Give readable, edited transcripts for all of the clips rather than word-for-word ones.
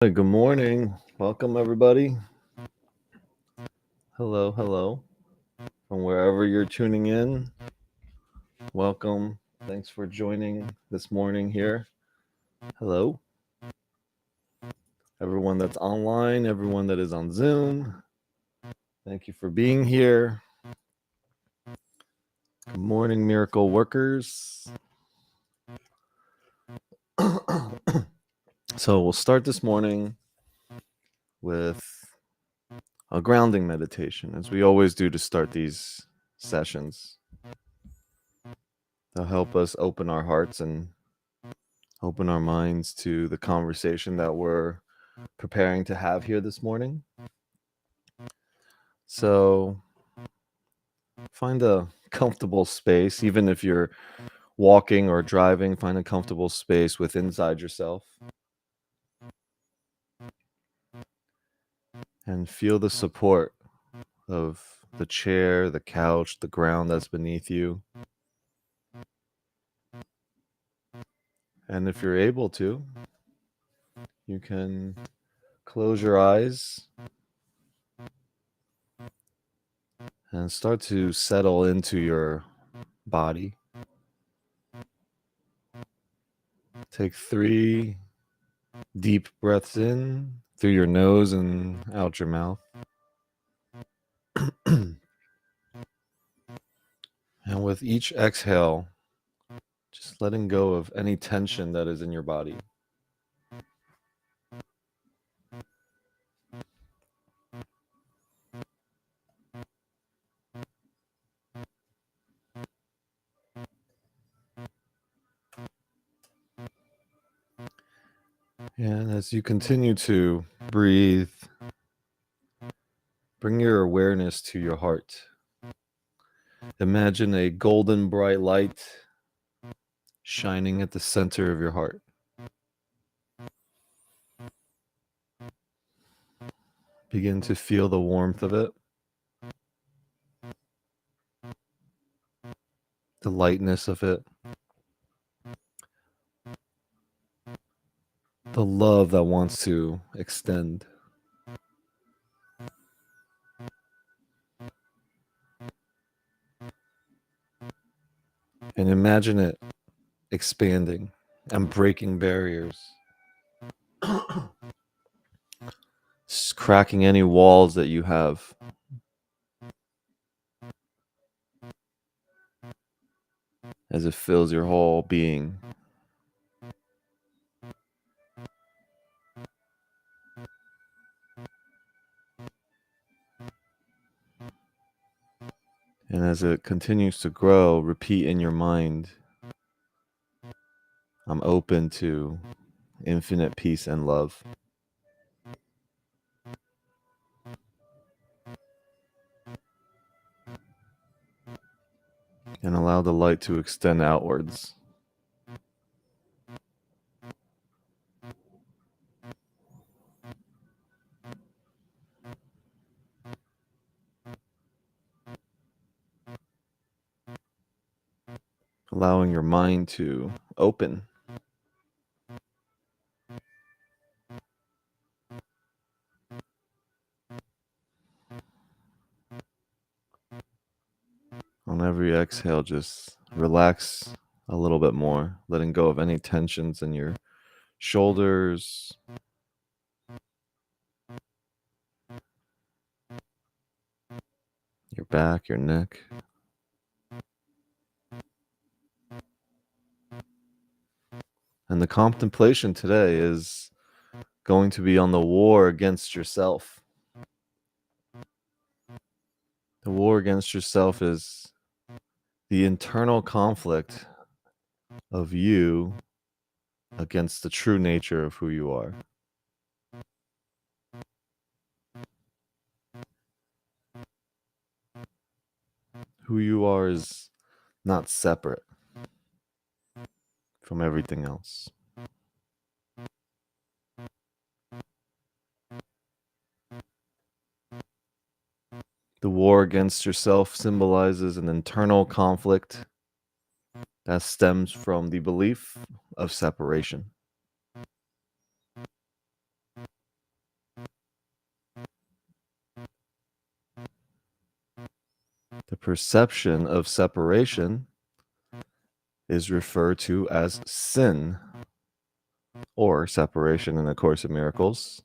Good morning. Welcome, everybody. Hello, hello. From wherever you're tuning in, welcome. Thanks for joining this morning here. Hello. Everyone that's online, everyone that is on Zoom, thank you for being here. Good morning, miracle workers. So we'll start this morning with a grounding meditation, as we always do to start these sessions. They'll help us open our hearts and open our minds to the conversation that we're preparing to have here this morning. So find a comfortable space, even if you're walking or driving, find a comfortable space with inside yourself. And feel the support of the chair, the couch, the ground that's beneath you. And if you're able to, you can close your eyes and start to settle into your body. Take 3 deep breaths in through your nose and out your mouth. And with each exhale, just letting go of any tension that is in your body. And as you continue to breathe, bring your awareness to your heart. Imagine a golden bright light shining at the center of your heart. Begin to feel the warmth of it, the lightness of it, the love that wants to extend. And imagine it expanding and breaking barriers, cracking any walls that you have. As it fills your whole being. And as it continues to grow, repeat in your mind, I'm open to infinite peace and love. And allow the light to extend outwards. Allowing your mind to open. On every exhale, just relax a little bit more, letting go of any tensions in your shoulders, your back, your neck. And the contemplation today is going to be on the war against yourself. The war against yourself is the internal conflict of you against the true nature of who you are. Who you are is not separate from everything else. The war against yourself symbolizes an internal conflict that stems from the belief of separation. The perception of separation is referred to as sin, or separation in A Course in Miracles.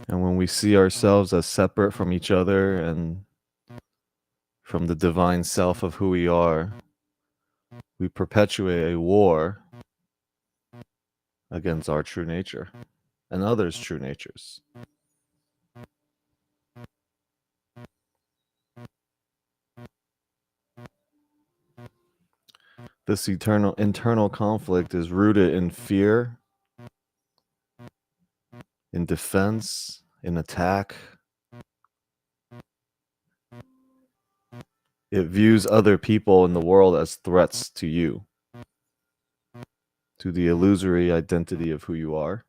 And when we see ourselves as separate from each other and from the divine self of who we are, we perpetuate a war against our true nature and others' true natures. This eternal internal conflict is rooted in fear, in defense, in attack. It views other people in the world as threats to you, to the illusory identity of who you are.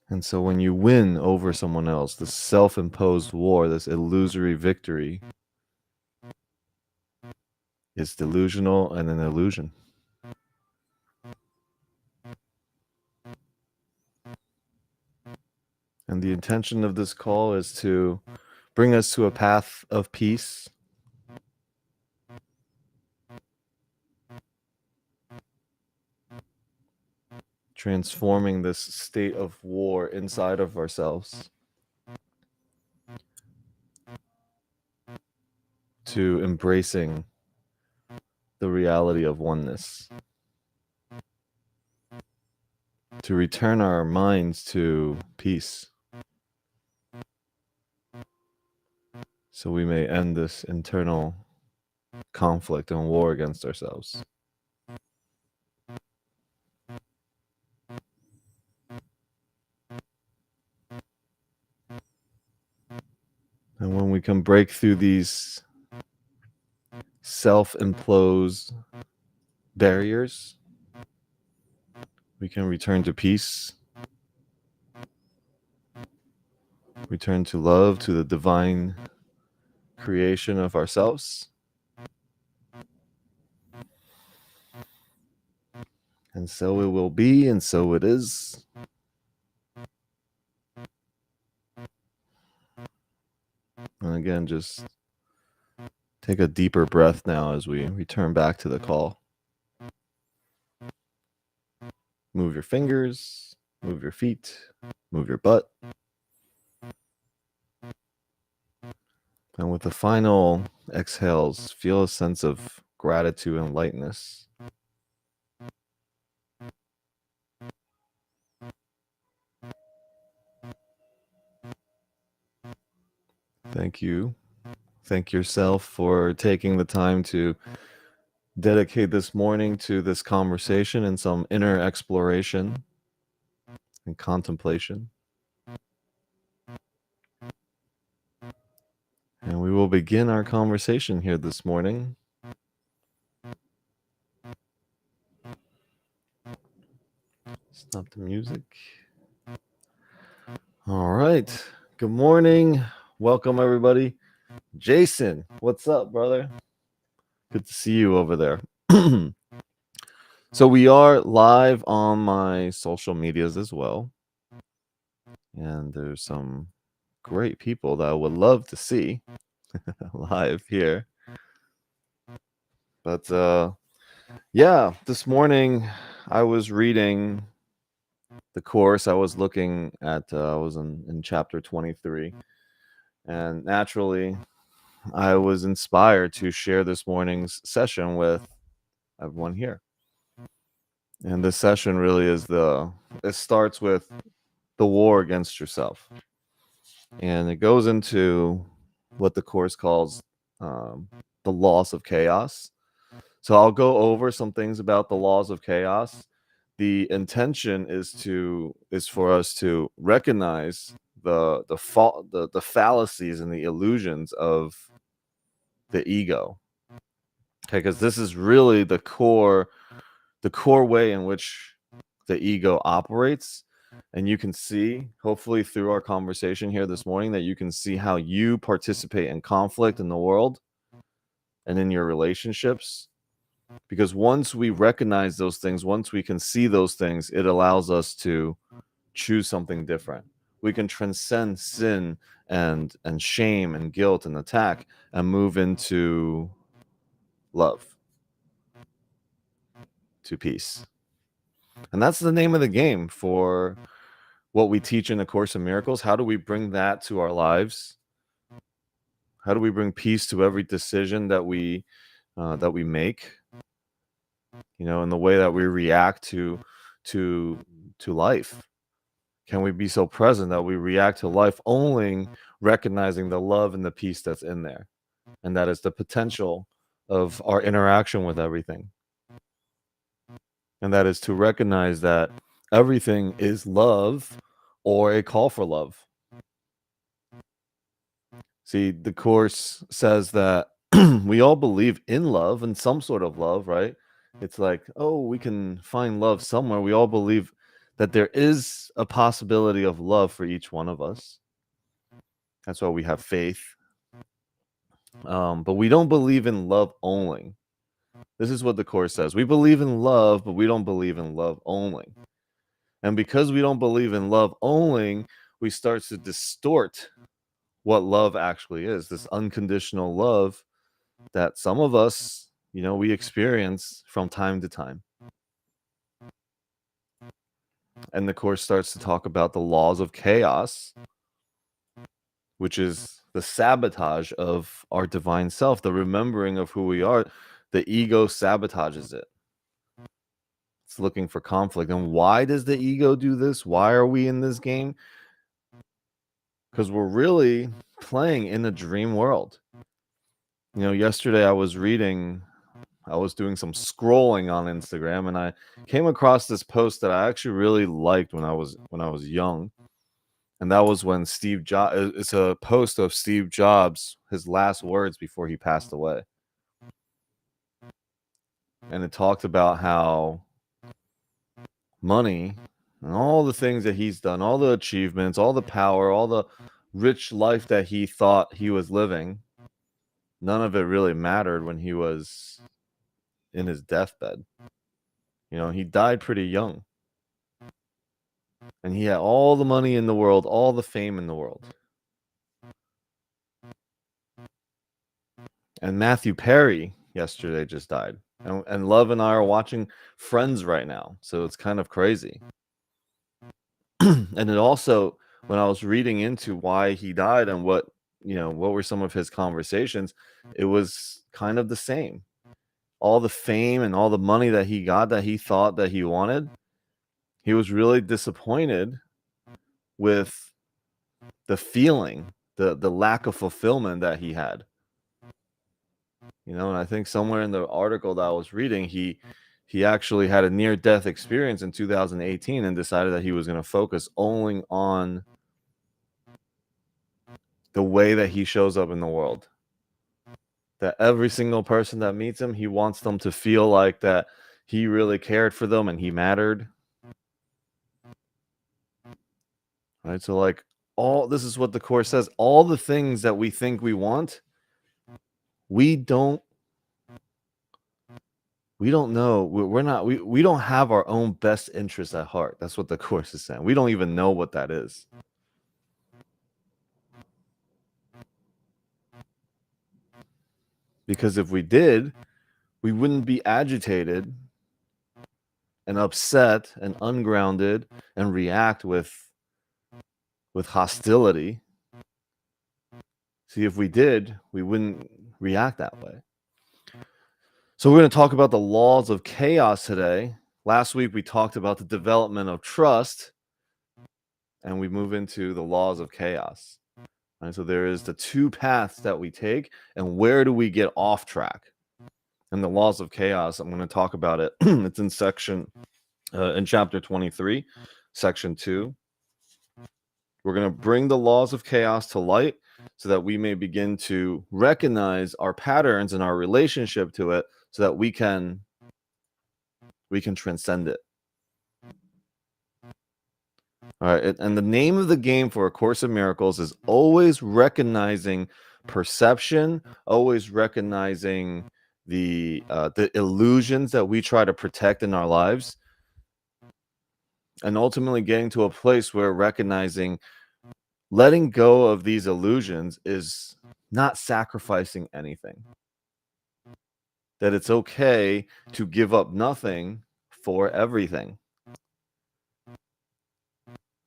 And so when you win over someone else, this self-imposed war, this illusory victory, is delusional and an illusion. And the intention of this call is to bring us to a path of peace, transforming this state of war inside of ourselves to embracing the reality of oneness, to return our minds to peace, so we may end this internal conflict and war against ourselves. And when we can break through these self-imposed barriers, we can return to peace, return to love, to the divine creation of ourselves. And so it will be, and so it is. And again, just take a deeper breath now as we return back to the call. Move your fingers, move your feet, move your butt. And with the final exhales, feel a sense of gratitude and lightness. Thank you. Thank yourself for taking the time to dedicate this morning to this conversation and some inner exploration and contemplation. And we will begin our conversation here this morning. Stop the music. All right. Good morning. Welcome, everybody. Jason, what's up, brother? Good to see you over there. So we are live on my social medias as well. And there's some great people that I would love to see live here. But yeah, this morning I was reading the course. I was looking at, I was in chapter 23. And naturally, I was inspired to share this morning's session with everyone here. And this session really is it starts with the war against yourself. And it goes into what the course calls the laws of chaos. So I'll go over some things about the laws of chaos. The intention is for us to recognize the fallacies and the illusions of the ego. Okay, because this is really the core way in which the ego operates. And you can see, hopefully through our conversation here this morning, that you can see how you participate in conflict in the world and in your relationships. Because once we recognize those things, once we can see those things, it allows us to choose something different. We can transcend sin and shame and guilt and attack and move into love, to peace. And that's the name of the game for what we teach in the Course in Miracles. How do we bring that to our lives? How do we bring peace to every decision that we make? In the way that we react to life. Can we be so present that we react to life only recognizing the love and the peace that's in there? And that is the potential of our interaction with everything. And that is to recognize that everything is love or a call for love. See, the Course says that we all believe in love and some sort of love, right? It's like, oh, we can find love somewhere. We all believe that there is a possibility of love for each one of us. That's why we have faith. But we don't believe in love only. This is what the Course says. We believe in love, but we don't believe in love only. And because we don't believe in love only, we start to distort what love actually is, this unconditional love that some of us, we experience from time to time. And the Course starts to talk about the laws of chaos, which is the sabotage of our divine self, the remembering of who we are. The ego sabotages it. It's looking for conflict. And why does the ego do this? Why are we in this game? Because we're really playing in a dream world. Yesterday I was doing some scrolling on Instagram, and I came across this post that I actually really liked when I was young. And that was when Steve Jobs, it's a post of Steve Jobs, his last words before he passed away. And it talked about how money and all the things that he's done, all the achievements, all the power, all the rich life that he thought he was living, none of it really mattered when he was in his deathbed. He died pretty young. And he had all the money in the world, all the fame in the world. And Matthew Perry yesterday just died. And Love and I are watching Friends right now. So it's kind of crazy. And it also, when I was reading into why he died and what were some of his conversations, it was kind of the same. All the fame and all the money that he got that he thought that he wanted, he was really disappointed with the feeling, the lack of fulfillment that he had. And I think somewhere in the article that I was reading, he actually had a near-death experience in 2018 and decided that he was going to focus only on the way that he shows up in the world. That every single person that meets him, he wants them to feel like that he really cared for them and he mattered. Right? So like this is what the Course says, all the things that we think we want, we don't know. We don't have our own best interests at heart. That's what the Course is saying. We don't even know what that is. Because if we did, we wouldn't be agitated and upset and ungrounded and react with hostility. See, if we did, we wouldn't react that way. So we're going to talk about the laws of chaos today. Last week we talked about the development of trust, and we move into the laws of chaos. Right? So there is the two paths that we take, and where do we get off track? And the laws of chaos, I'm going to talk about it. It's in chapter 23, section 2. We're going to bring the laws of chaos to light so that we may begin to recognize our patterns and our relationship to it so that we can transcend it. All right, and the name of the game for A Course in Miracles is always recognizing perception, always recognizing the illusions that we try to protect in our lives, and ultimately getting to a place where recognizing letting go of these illusions is not sacrificing anything. That it's okay to give up nothing for everything.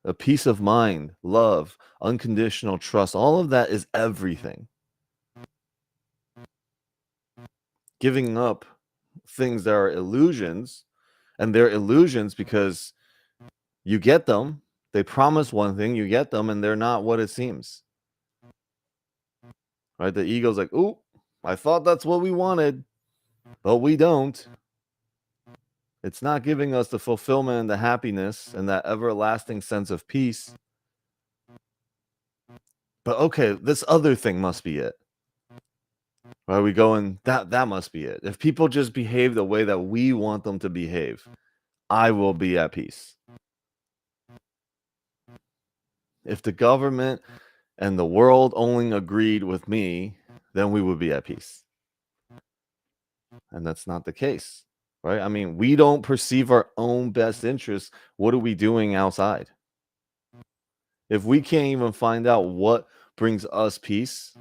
A peace of mind, love, unconditional trust, all of that is everything. Giving up things that are illusions, and they're illusions because you get them, they promise one thing, you get them, and they're not what it seems. Right? The ego's like, "Ooh, I thought that's what we wanted, but we don't." It's not giving us the fulfillment and the happiness and that everlasting sense of peace. But okay, this other thing must be it. Right? We go and that must be it. If people just behave the way that we want them to behave, I will be at peace. If the government and the world only agreed with me, then we would be at peace. And that's not the case, right? I mean, we don't perceive our own best interests. What are we doing outside? If we can't even find out what brings us peace,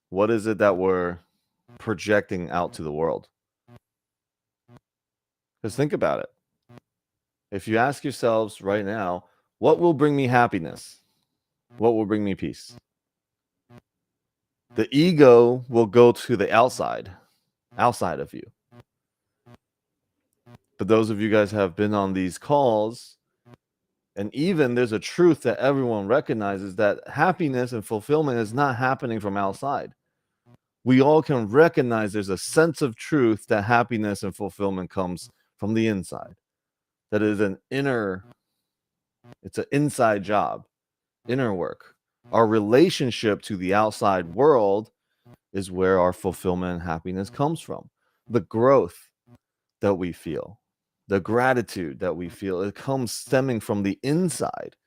what is it that we're projecting out to the world? Because think about it. If you ask yourselves right now, what will bring me happiness? What will bring me peace? The ego will go to the outside of you. But those of you guys have been on these calls, and even there's a truth that everyone recognizes, that happiness and fulfillment is not happening from outside. We all can recognize there's a sense of truth that happiness and fulfillment comes from the inside. That is it's an inside job, inner work. Our relationship to the outside world is where our fulfillment and happiness comes from. The growth that we feel, the gratitude that we feel, it comes stemming from the inside.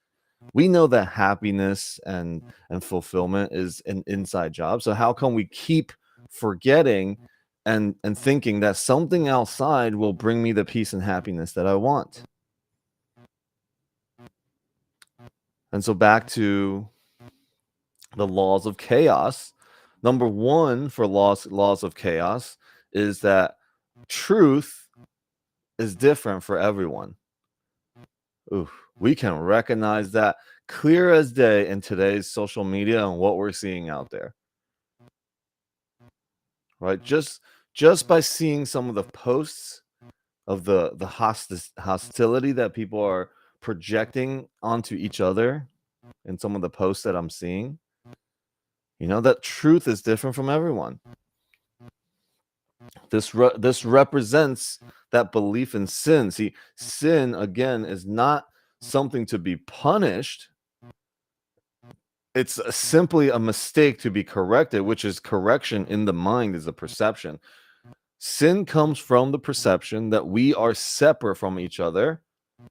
We know that happiness and fulfillment is an inside job. So how come we keep forgetting and thinking that something outside will bring me the peace and happiness that I want? And so back to the laws of chaos. Number one for laws of chaos is that truth is different for everyone. Ooh, we can recognize that clear as day in today's social media and what we're seeing out there. Right? Just by seeing some of the posts of the hostility that people are projecting onto each other in some of the posts that I'm seeing, that truth is different from everyone. This represents that belief in sin. See, sin again is not something to be punished. It's simply a mistake to be corrected, which is correction in the mind is a perception. Sin comes from the perception that we are separate from each other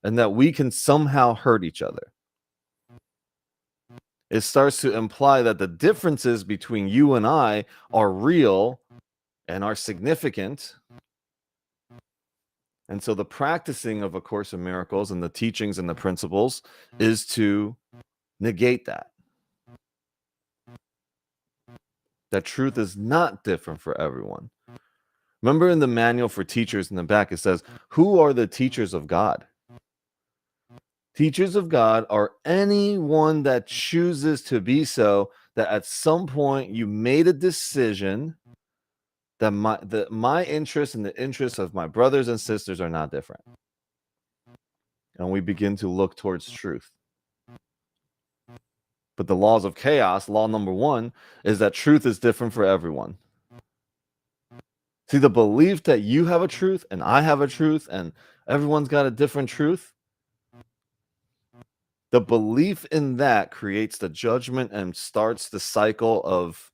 and that we can somehow hurt each other. It starts to imply that the differences between you and I are real and are significant. And so the practicing of A Course in Miracles and the teachings and the principles is to negate that. That truth is not different for everyone. Remember in the manual for teachers in the back, it says, who are the teachers of God? Teachers of God are anyone that chooses to be so, that at some point you made a decision that my interests and the interests of my brothers and sisters are not different. And we begin to look towards truth. But the laws of chaos, law number one, is that truth is different for everyone. See, the belief that you have a truth and I have a truth and everyone's got a different truth, the belief in that creates the judgment and starts the cycle of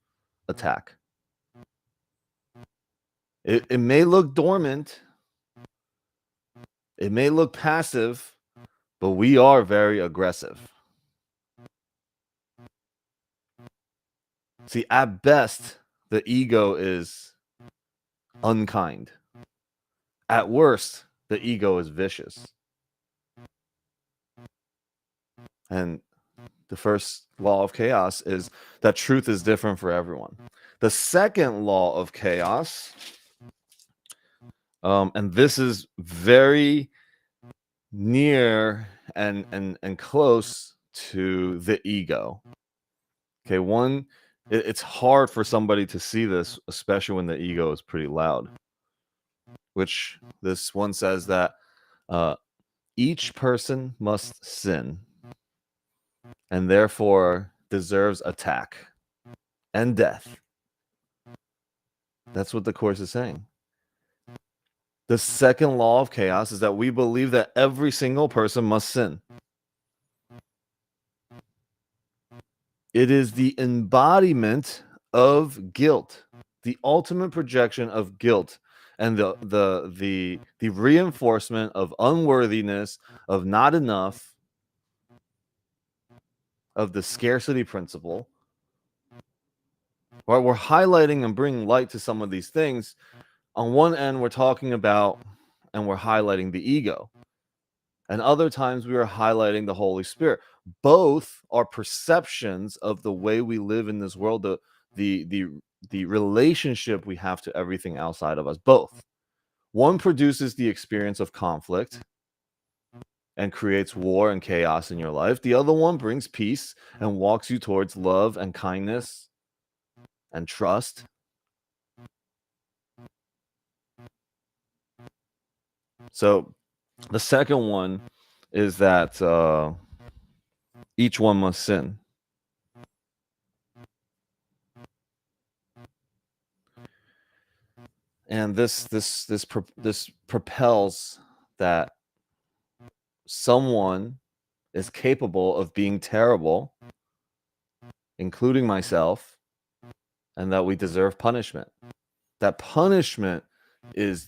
attack. It may look dormant, it may look passive, but we are very aggressive. See, at best, the ego is unkind. At worst, the ego is vicious. And the first law of chaos is that truth is different for everyone. The second law of chaos, and this is very near and close to the ego. Okay, it's hard for somebody to see this, especially when the ego is pretty loud. Which this one says that uh, each person must sin and therefore deserves attack and death. That's what the Course is saying. The second law of chaos is that we believe that every single person must sin. It is the embodiment of guilt, the ultimate projection of guilt, and the reinforcement of unworthiness, of not enough, of the scarcity principle. Right? We're highlighting and bringing light to some of these things. On one end, we're talking about and we're highlighting the ego. And other times we are highlighting the Holy Spirit. Both are perceptions of the way we live in this world, the relationship we have to everything outside of us. Both. One produces the experience of conflict and creates war and chaos in your life. The other one brings peace and walks you towards love and kindness and trust. So the second one is that each one must sin. And this propels that someone is capable of being terrible, including myself, and that we deserve punishment. That punishment is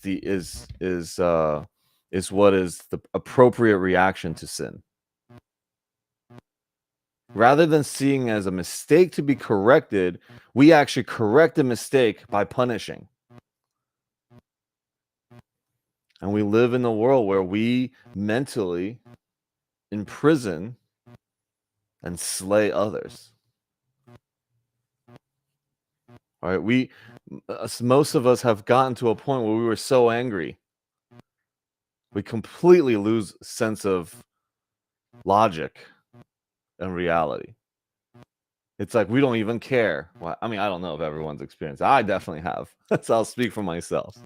what is the appropriate reaction to sin. Rather than seeing as a mistake to be corrected, we actually correct the mistake by punishing. And we live in a world where we mentally imprison and slay others. All right, most of us have gotten to a point where we were so angry, we completely lose sense of logic and reality. It's like we don't even care. Well, I mean, I don't know if everyone's experienced. I definitely have. So I'll speak for myself.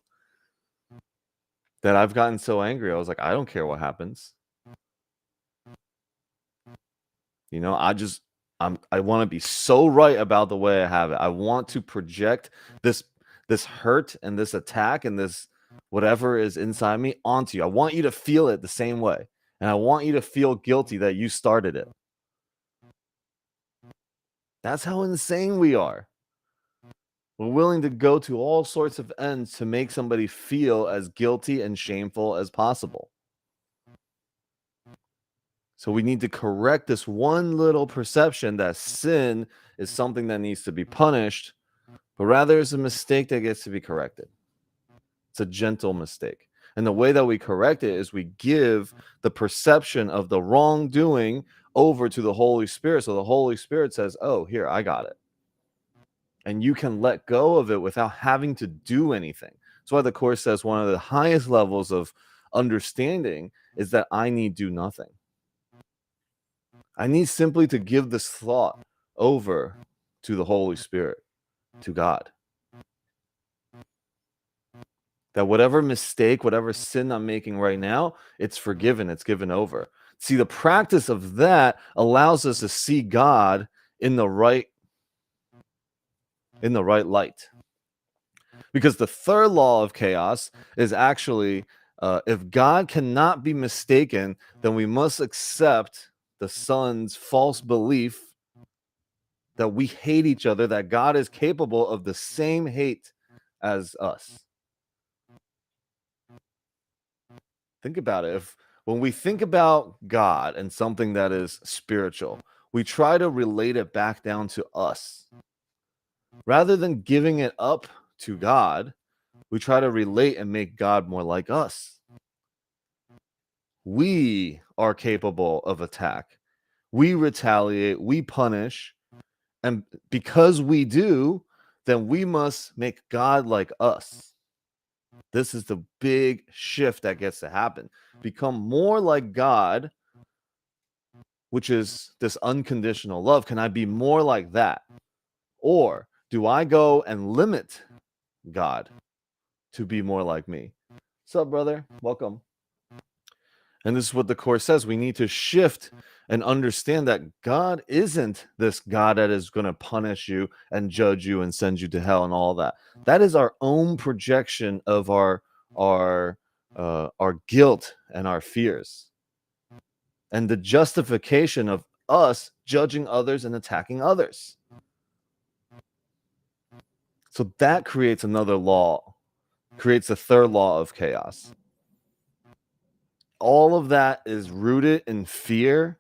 That I've gotten so angry, I was like, I don't care what happens. You know, I want to be so right about the way I have it. I want to project this hurt and this attack and this whatever is inside me onto you. I want you to feel it the same way. And I want you to feel guilty that you started it. That's how insane we are. We're willing to go to all sorts of ends to make somebody feel as guilty and shameful as possible. So we need to correct this one little perception that sin is something that needs to be punished, but rather it's a mistake that gets to be corrected. It's a gentle mistake. And the way that we correct it is we give the perception of the wrongdoing over to the Holy Spirit. So the Holy Spirit says, oh, here, I got it. And you can let go of it without having to do anything. That's why the Course says one of the highest levels of understanding is that I need do nothing. I need simply to give this thought over to the Holy Spirit, to God. That whatever mistake, whatever sin I'm making right now, it's forgiven, it's given over. See, the practice of that allows us to see God in the right light. Because the third law of chaos is actually, if God cannot be mistaken, then we must accept the Son's false belief that we hate each other, that God is capable of the same hate as us. Think about it. When we think about God and something that is spiritual, we try to relate it back down to us. Rather than giving it up to God, We try to relate and make God more like us. We are capable of attack. We retaliate, we punish, and because we do, then we must make God like us. This is the big shift that gets to happen. Become more like God, which is this unconditional love. Can I be more like that? Or do I go and limit God to be more like me? What's up, brother? Welcome. And this is what the Course says. We need to shift and understand that God isn't this God that is going to punish you and judge you and send you to hell and all that. That is our own projection of our guilt and our fears, and the justification of us judging others and attacking others. So that creates another law, creates a third law of chaos. All of that is rooted in fear,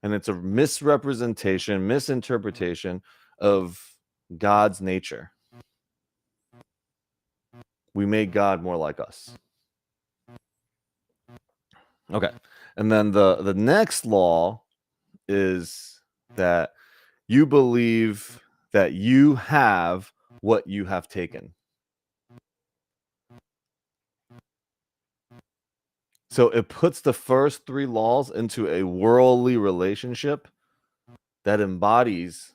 and it's a misrepresentation, misinterpretation of God's nature. We made God more like us. Okay. And then the next law is that you believe that you have what you have taken. So it puts the first three laws into a worldly relationship that embodies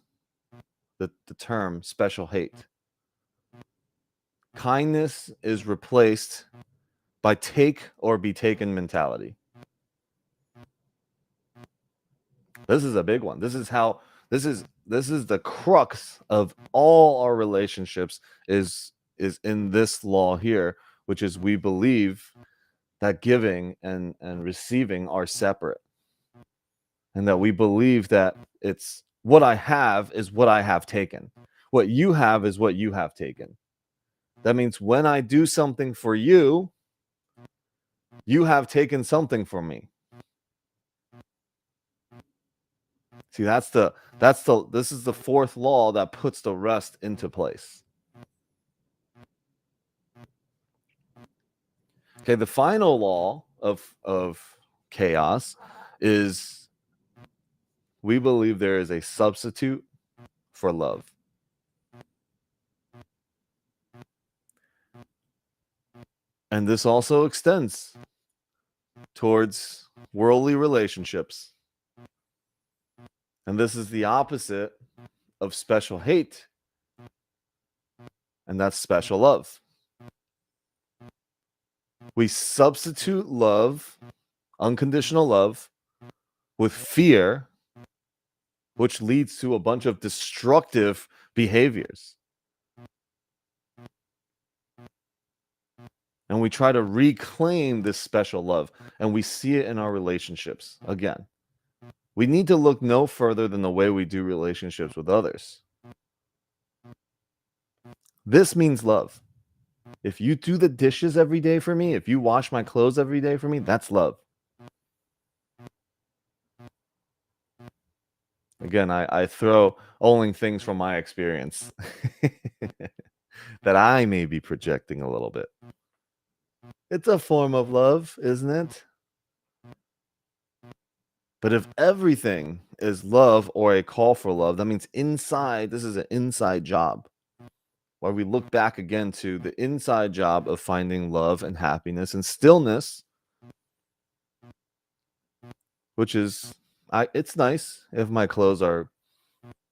the term special hate. Kindness is replaced by take or be taken mentality. This is a big one. This is the crux of all our relationships is in this law here, which is we believe that giving and receiving are separate, and that we believe that it's what I have is what I have taken. What you have is what you have taken. That means when I do something for you, you have taken something from me. See, this is the fourth law that puts the rest into place. Okay, the final law of chaos is we believe there is a substitute for love. And this also extends towards worldly relationships. And this is the opposite of special hate, and that's special love. We substitute love, unconditional love, with fear, which leads to a bunch of destructive behaviors. And we try to reclaim this special love, and we see it in our relationships. Again, we need to look no further than the way we do relationships with others. This means love. If you do the dishes every day for me, if you wash my clothes every day for me, that's love. Again, I throw only things from my experience that I may be projecting a little bit. It's a form of love, isn't it? But if everything is love or a call for love, that means this is an inside job, where we look back again to the inside job of finding love and happiness and stillness, which is, it's nice if my clothes are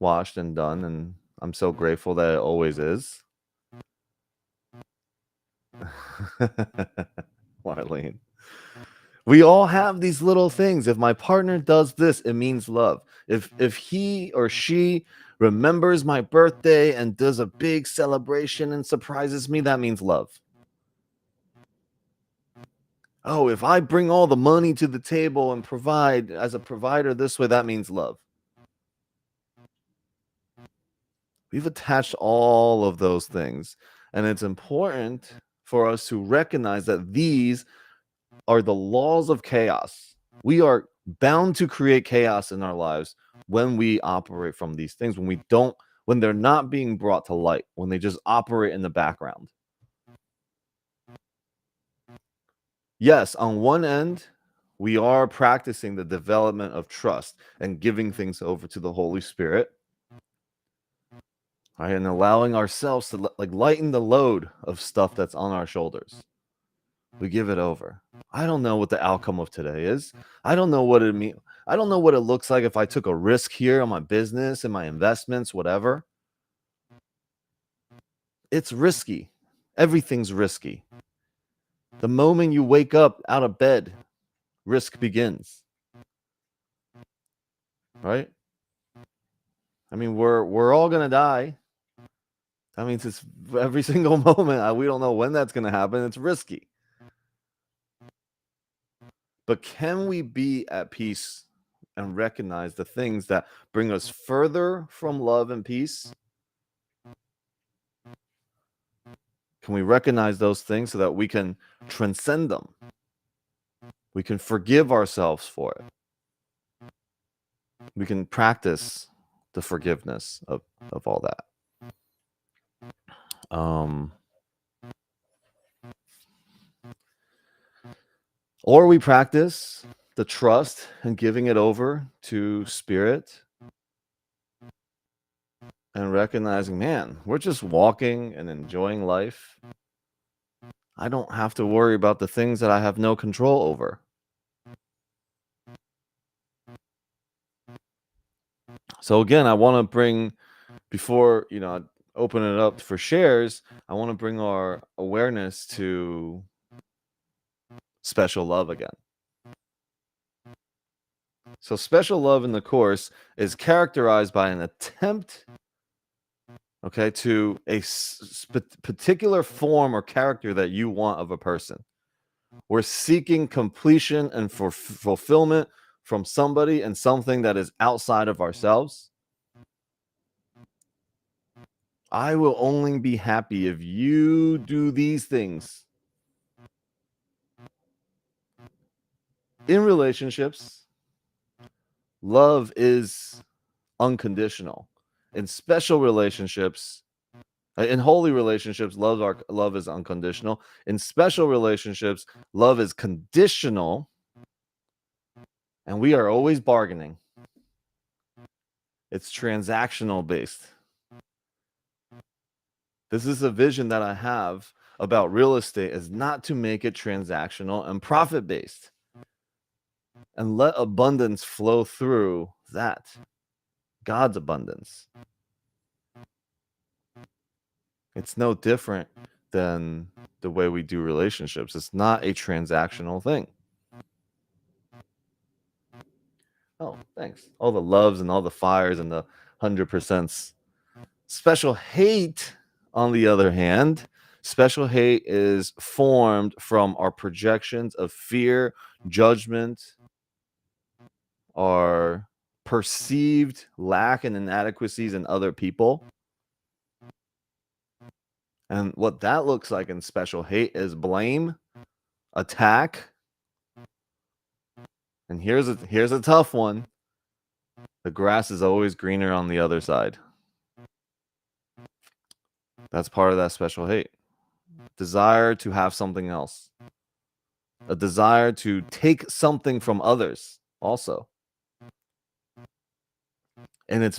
washed and done, and I'm so grateful that it always is. Marlene. We all have these little things. If my partner does this, it means love. If he or she remembers my birthday and does a big celebration and surprises me, that means love. Oh, if I bring all the money to the table and provide as a provider this way, that means love. We've attached all of those things, and it's important for us to recognize that these are the laws of chaos. We are bound to create chaos in our lives when we operate from these things, when they're not being brought to light, when they just operate in the background. yes, on one end, we are practicing the development of trust and giving things over to the Holy Spirit, right? And allowing ourselves to like lighten the load of stuff that's on our shoulders. We give it over. I don't know what the outcome of today is. I don't know what it means. I don't know what it looks like if I took a risk here on my business and my investments, whatever. It's risky. Everything's risky. The moment you wake up out of bed, risk begins. Right? I mean, we're all gonna die. That means it's every single moment. We don't know when that's gonna happen. It's risky. But can we be at peace and recognize the things that bring us further from love and peace? Can we recognize those things so that we can transcend them? We can forgive ourselves for it. We can practice the forgiveness of all that. Or we practice the trust and giving it over to Spirit and recognizing, man, we're just walking and enjoying life. I don't have to worry about the things that I have no control over. So again, I want to bring, before, I open it up for shares, I want to bring our awareness to special love again. So special love in the Course is characterized by an attempt, okay, to a particular form or character that you want of a person. We're seeking completion and fulfillment from somebody and something that is outside of ourselves. I will only be happy if you do these things. In relationships, love is unconditional. In special relationships, in holy relationships, love is unconditional. In special relationships, love is conditional, and we are always bargaining. It's transactional based. This is a vision that I have about real estate, is not to make it transactional and profit based, and let abundance flow through that, God's abundance. It's no different than the way we do relationships. It's not a transactional thing. Oh, thanks. All the loves and all the fires and the 100%. Special hate, on the other hand, special hate is formed from our projections of fear, judgment, our perceived lack and inadequacies in other people. And what that looks like in special hate is blame, attack. And here's a tough one. The grass is always greener on the other side. That's part of that special hate. Desire to have something else. A desire to take something from others also. And it's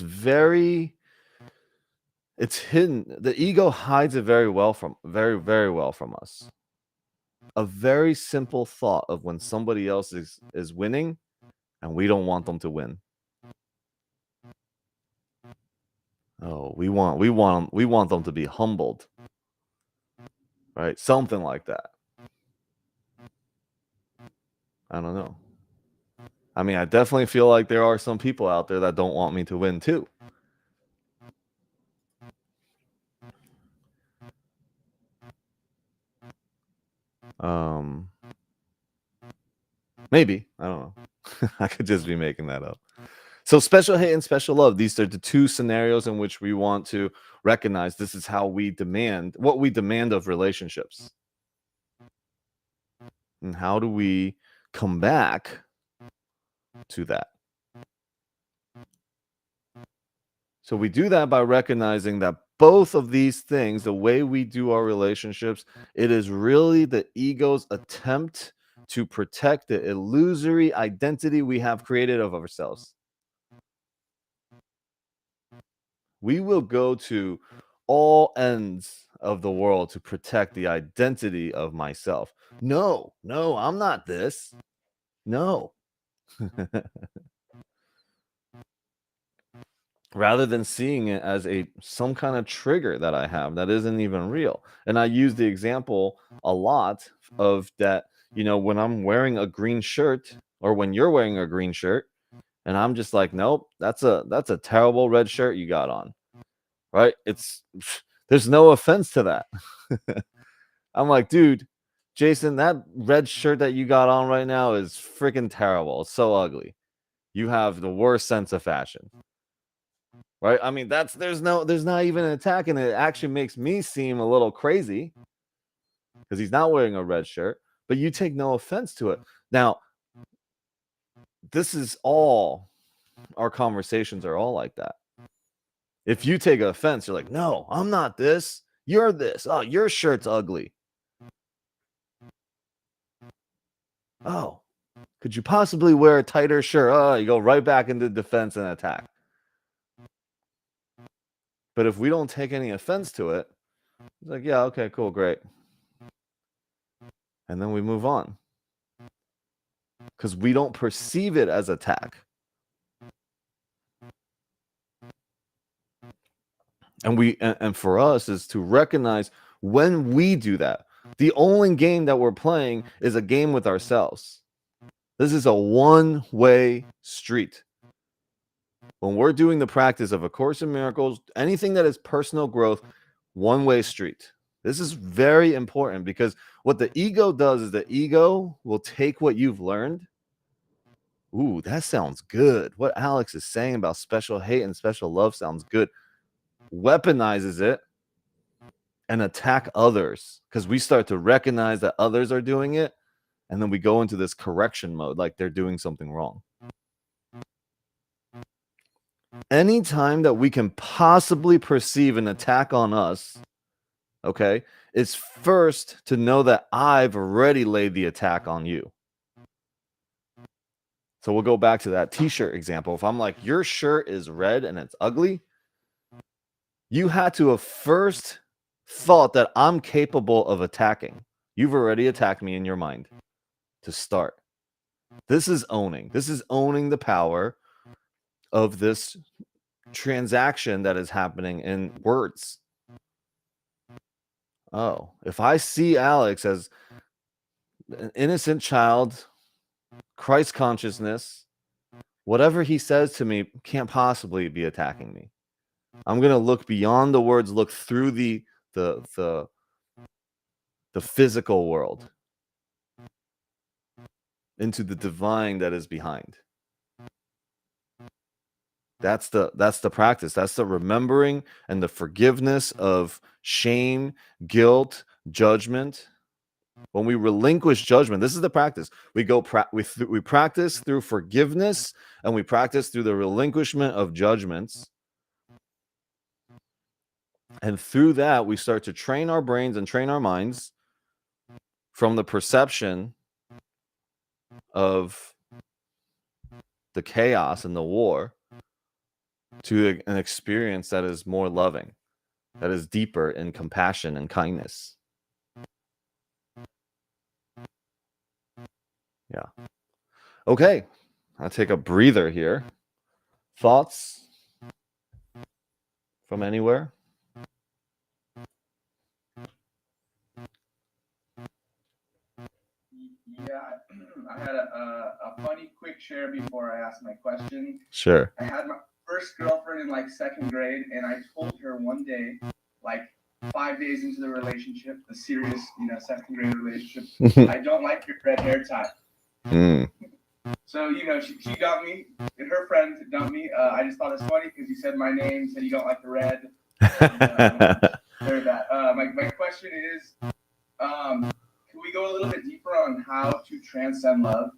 hidden. The ego hides it very well from us. A very simple thought of when somebody else is winning and we don't want them to win. Oh, we want them to be humbled. Right? Something like that. I don't know. I mean, I definitely feel like there are some people out there that don't want me to win too. Maybe. I don't know. I could just be making that up. So special hate and special love, these are the two scenarios in which we want to recognize this is how we demand, what we demand of relationships. And how do we come back to that? So we do that by recognizing that both of these things, the way we do our relationships, it is really the ego's attempt to protect the illusory identity we have created of ourselves. We will go to all ends of the world to protect the identity of myself. No, I'm not this. No. Rather than seeing it as some kind of trigger that I have that isn't even real. And I use the example a lot of that, when I'm wearing a green shirt, or when you're wearing a green shirt, and I'm just like, nope, that's a terrible red shirt you got on. Right? There's no offense to that. I'm like, dude, Jason, that red shirt that you got on right now is freaking terrible. It's so ugly. You have the worst sense of fashion. Right? I mean, there's not even an attack, and it actually makes me seem a little crazy because he's not wearing a red shirt, but you take no offense to it. Now, this is all our conversations are all like that. If you take offense, you're like, no, I'm not this. You're this. Oh, your shirt's ugly. Oh, could you possibly wear a tighter shirt? Oh, you go right back into defense and attack. But if we don't take any offense to it, it's like, yeah, okay, cool, great. And then we move on. Because we don't perceive it as attack. And for us is to recognize when we do that. The only game that we're playing is a game with ourselves. This is a one-way street. When we're doing the practice of A Course in Miracles, anything that is personal growth, one-way street. This is very important, because what the ego does is the ego will take what you've learned. Ooh, that sounds good. What Alex is saying about special hate and special love sounds good. Weaponizes it and attack others, because we start to recognize that others are doing it, and then we go into this correction mode, like they're doing something wrong. Anytime that we can possibly perceive an attack on us, okay, is first to know that I've already laid the attack on you. So we'll go back to that t-shirt example. If I'm like, your shirt is red and it's ugly, you had to have first thought that I'm capable of attacking. You've already attacked me in your mind to start. This is owning. This is owning the power of this transaction that is happening in words. Oh, if I see Alex as an innocent child, Christ consciousness, whatever he says to me can't possibly be attacking me. I'm going to look beyond the words, look through the physical world into the divine that is behind. That's the practice. That's the remembering and the forgiveness of shame, guilt, judgment. When we relinquish judgment, this is the practice. We practice through forgiveness, and we practice through the relinquishment of judgments. And through that, we start to train our brains and train our minds from the perception of the chaos and the war to an experience that is more loving, that is deeper in compassion and kindness. Yeah. Okay. I'll take a breather here. Thoughts from anywhere? Yeah, I had a funny quick share before I asked my question. Sure. I had my first girlfriend in like second grade, and I told her one day, like 5 days into the relationship, the serious, second grade relationship, I don't like your red hair tie. So, she got me, and her friend dumped me. I just thought it's funny because you said my name, said you don't like the red. Heard that. My question is, can we go a little bit deeper on how to transcend love?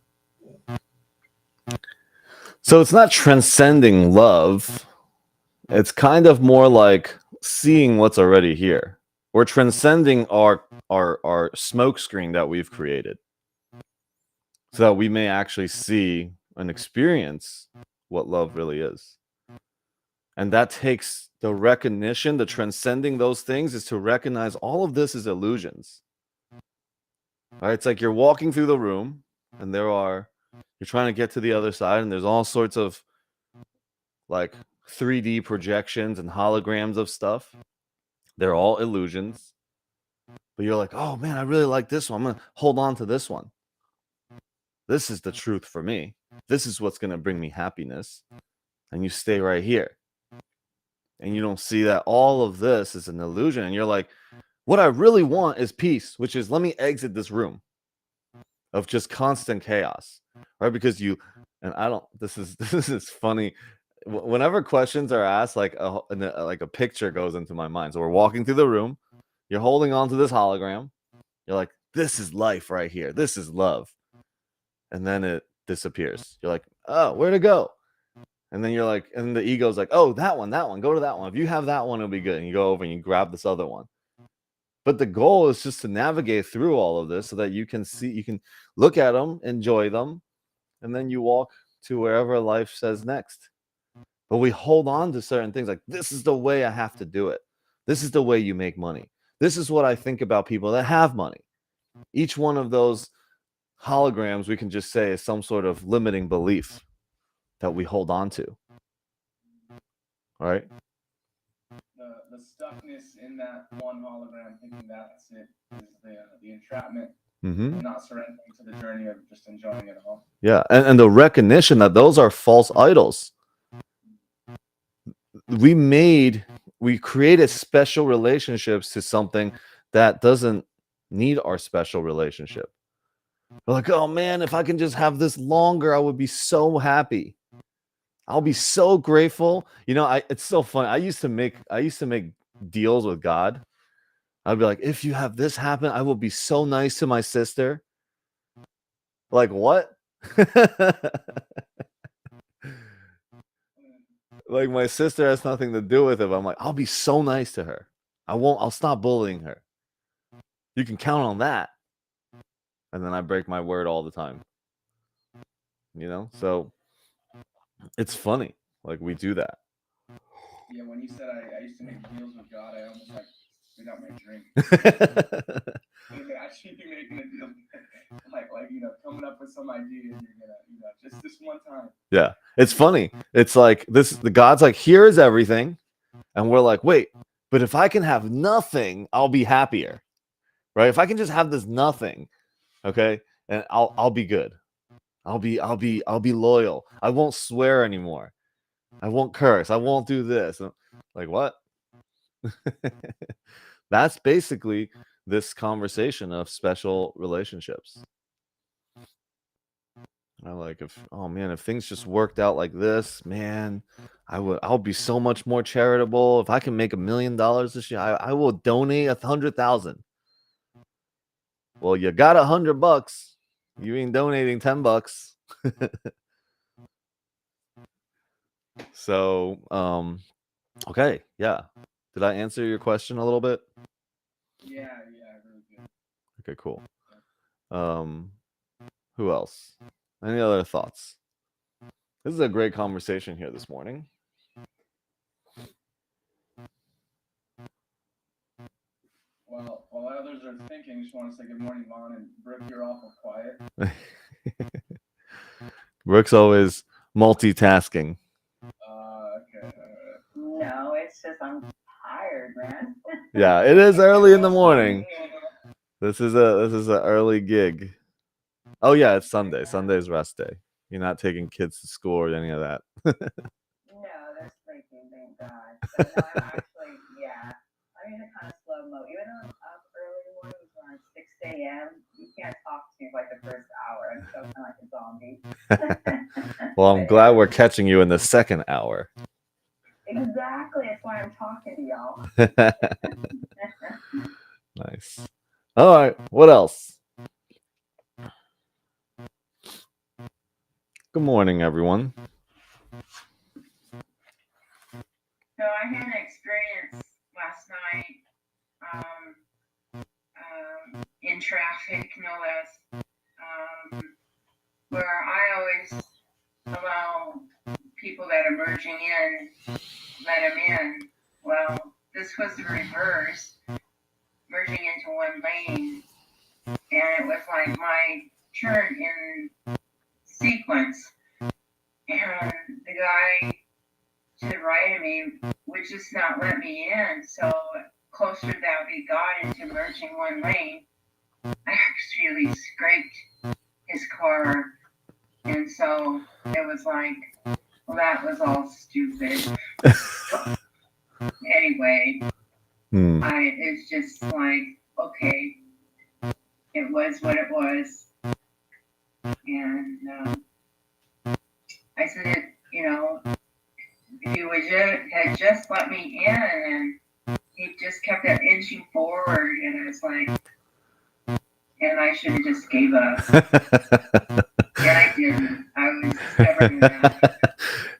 So it's not transcending love. It's kind of more like seeing what's already here. We're transcending our smoke screen that we've created. so that we may actually see and experience what love really is. And that takes the recognition, the transcending those things is to recognize all of this is illusions. Right? It's like you're walking through the room and you're trying to get to the other side, and there's all sorts of like 3D projections and holograms of stuff. They're all illusions. But you're like, oh man, I really like this one. I'm going to hold on to this one. This is the truth for me. This is what's going to bring me happiness. And you stay right here. And you don't see that all of this is an illusion. And you're like, what I really want is peace, which is let me exit this room of just constant chaos. Right? Because this is funny. Whenever questions are asked, like a picture goes into my mind. So we're walking through the room. You're holding on to this hologram. You're like, this is life right here. This is love. And then it disappears. You're like, oh, where'd it go? And then you're like, and the ego's like, oh, that one, go to that one. If you have that one, it'll be good. And you go over and you grab this other one. But the goal is just to navigate through all of this so that you can look at them, enjoy them, and then you walk to wherever life says next. But we hold on to certain things like, this is the way I have to do it. This is the way you make money. This is what I think about people that have money. Each one of those holograms, we can just say, is some sort of limiting belief that we hold on to. Right? The stuckness in that one hologram, thinking that's it, is the entrapment. Mm-hmm. Not surrendering to the journey of just enjoying it all. Yeah, and the recognition that those are false idols. We created special relationships to something that doesn't need our special relationship. We're like, oh man, if I can just have this longer, I would be so happy. I'll be so grateful. It's so fun. I used to make deals with God. I'd be like, if you have this happen, I will be so nice to my sister. Like, what? Like, my sister has nothing to do with it. I'm like, I'll be so nice to her. I'll stop bullying her. You can count on that. And then I break my word all the time. So it's funny. Like, we do that. Yeah, when you said I used to make deals with God, I almost like spit out my drink. Actually making a deal, like coming up with some idea, and you're gonna, just this one time. Yeah, it's funny. It's like this. The God's like, here's everything, and we're like, wait, but if I can have nothing, I'll be happier, right? If I can just have this nothing, okay, and I'll be good. I'll be loyal. I won't swear anymore. I won't curse. I won't do this. Like, what? That's basically this conversation of special relationships. If things just worked out like this, man, I'll be so much more charitable. If I can make $1 million this year, I will donate 100,000. Well, you got $100. You ain't donating $10. So, okay, yeah. Did I answer your question a little bit? Yeah, really good. Okay, cool. Who else? Any other thoughts? This is a great conversation here this morning. Well, while others are thinking, I just want to say good morning, Vaughn, and Brooke, you're awful quiet. Brooke's always multitasking. Okay. No, it's just I'm tired, man. Yeah, it is early in the morning. This is an early gig. Oh yeah, it's Sunday. Sunday's rest day. You're not taking kids to school or any of that. No, they're sleeping, thank God. But no, I'm actually, I'm in a kind of slow mo. Even though I'm up early mornings around 6 a.m., you can't talk to me like the first hour. I'm so kind of like a zombie. Well, I'm glad we're catching you in the second hour. Exactly. That's why I'm talking to y'all. Nice. All right. What else? Good morning, everyone. So I had an experience last night in traffic, no less. that are merging in let him in. Well, this was the reverse, merging into one lane, and it was like my turn in sequence, and the guy to the right of me would just not let me in. So closer that we got into merging one lane, I actually scraped his car, and so it was like, well, that was all stupid. Anyway, it's just like, okay, it was what it was, and I said, if you would had just let me in, and he just kept on inching forward, and it's like, and I should have just gave up. And I didn't. I was stubborn enough.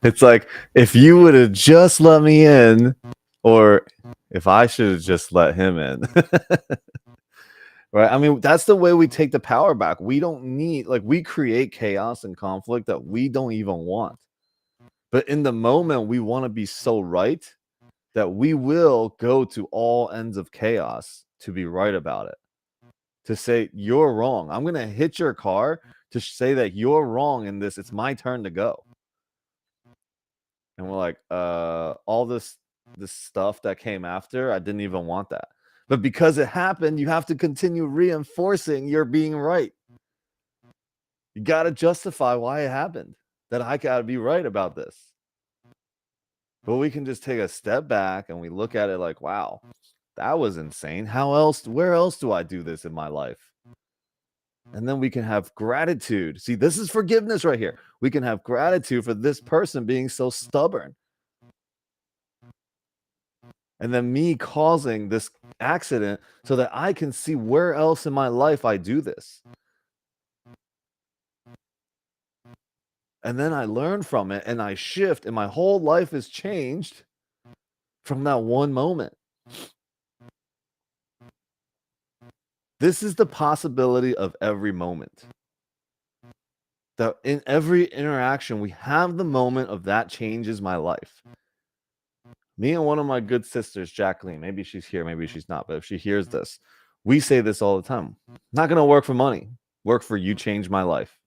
It's like, if you would have just let me in, or if I should have just let him in. Right? I mean, that's the way we take the power back. We don't need, like, we create chaos and conflict that we don't even want. But in the moment, we want to be so right that we will go to all ends of chaos to be right about it. To say, you're wrong. I'm going to hit your car to say that you're wrong in this. It's my turn to go. And we're like, all this stuff that came after, I didn't even want that. But because it happened, you have to continue reinforcing you're being right. You got to justify why it happened, that I got to be right about this. But we can just take a step back and we look at it like, wow, that was insane. Where else do I do this in my life? And then we can have gratitude. See, this is forgiveness right here. We can have gratitude for this person being so stubborn. And then me causing this accident so that I can see where else in my life I do this. And then I learn from it and I shift, and my whole life is changed from that one moment. This is the possibility of every moment. That in every interaction, we have the moment of that changes my life. Me and one of my good sisters, Jacqueline, maybe she's here, maybe she's not, but if she hears this, we say this all the time. Not going to work for money. Work for you change my life.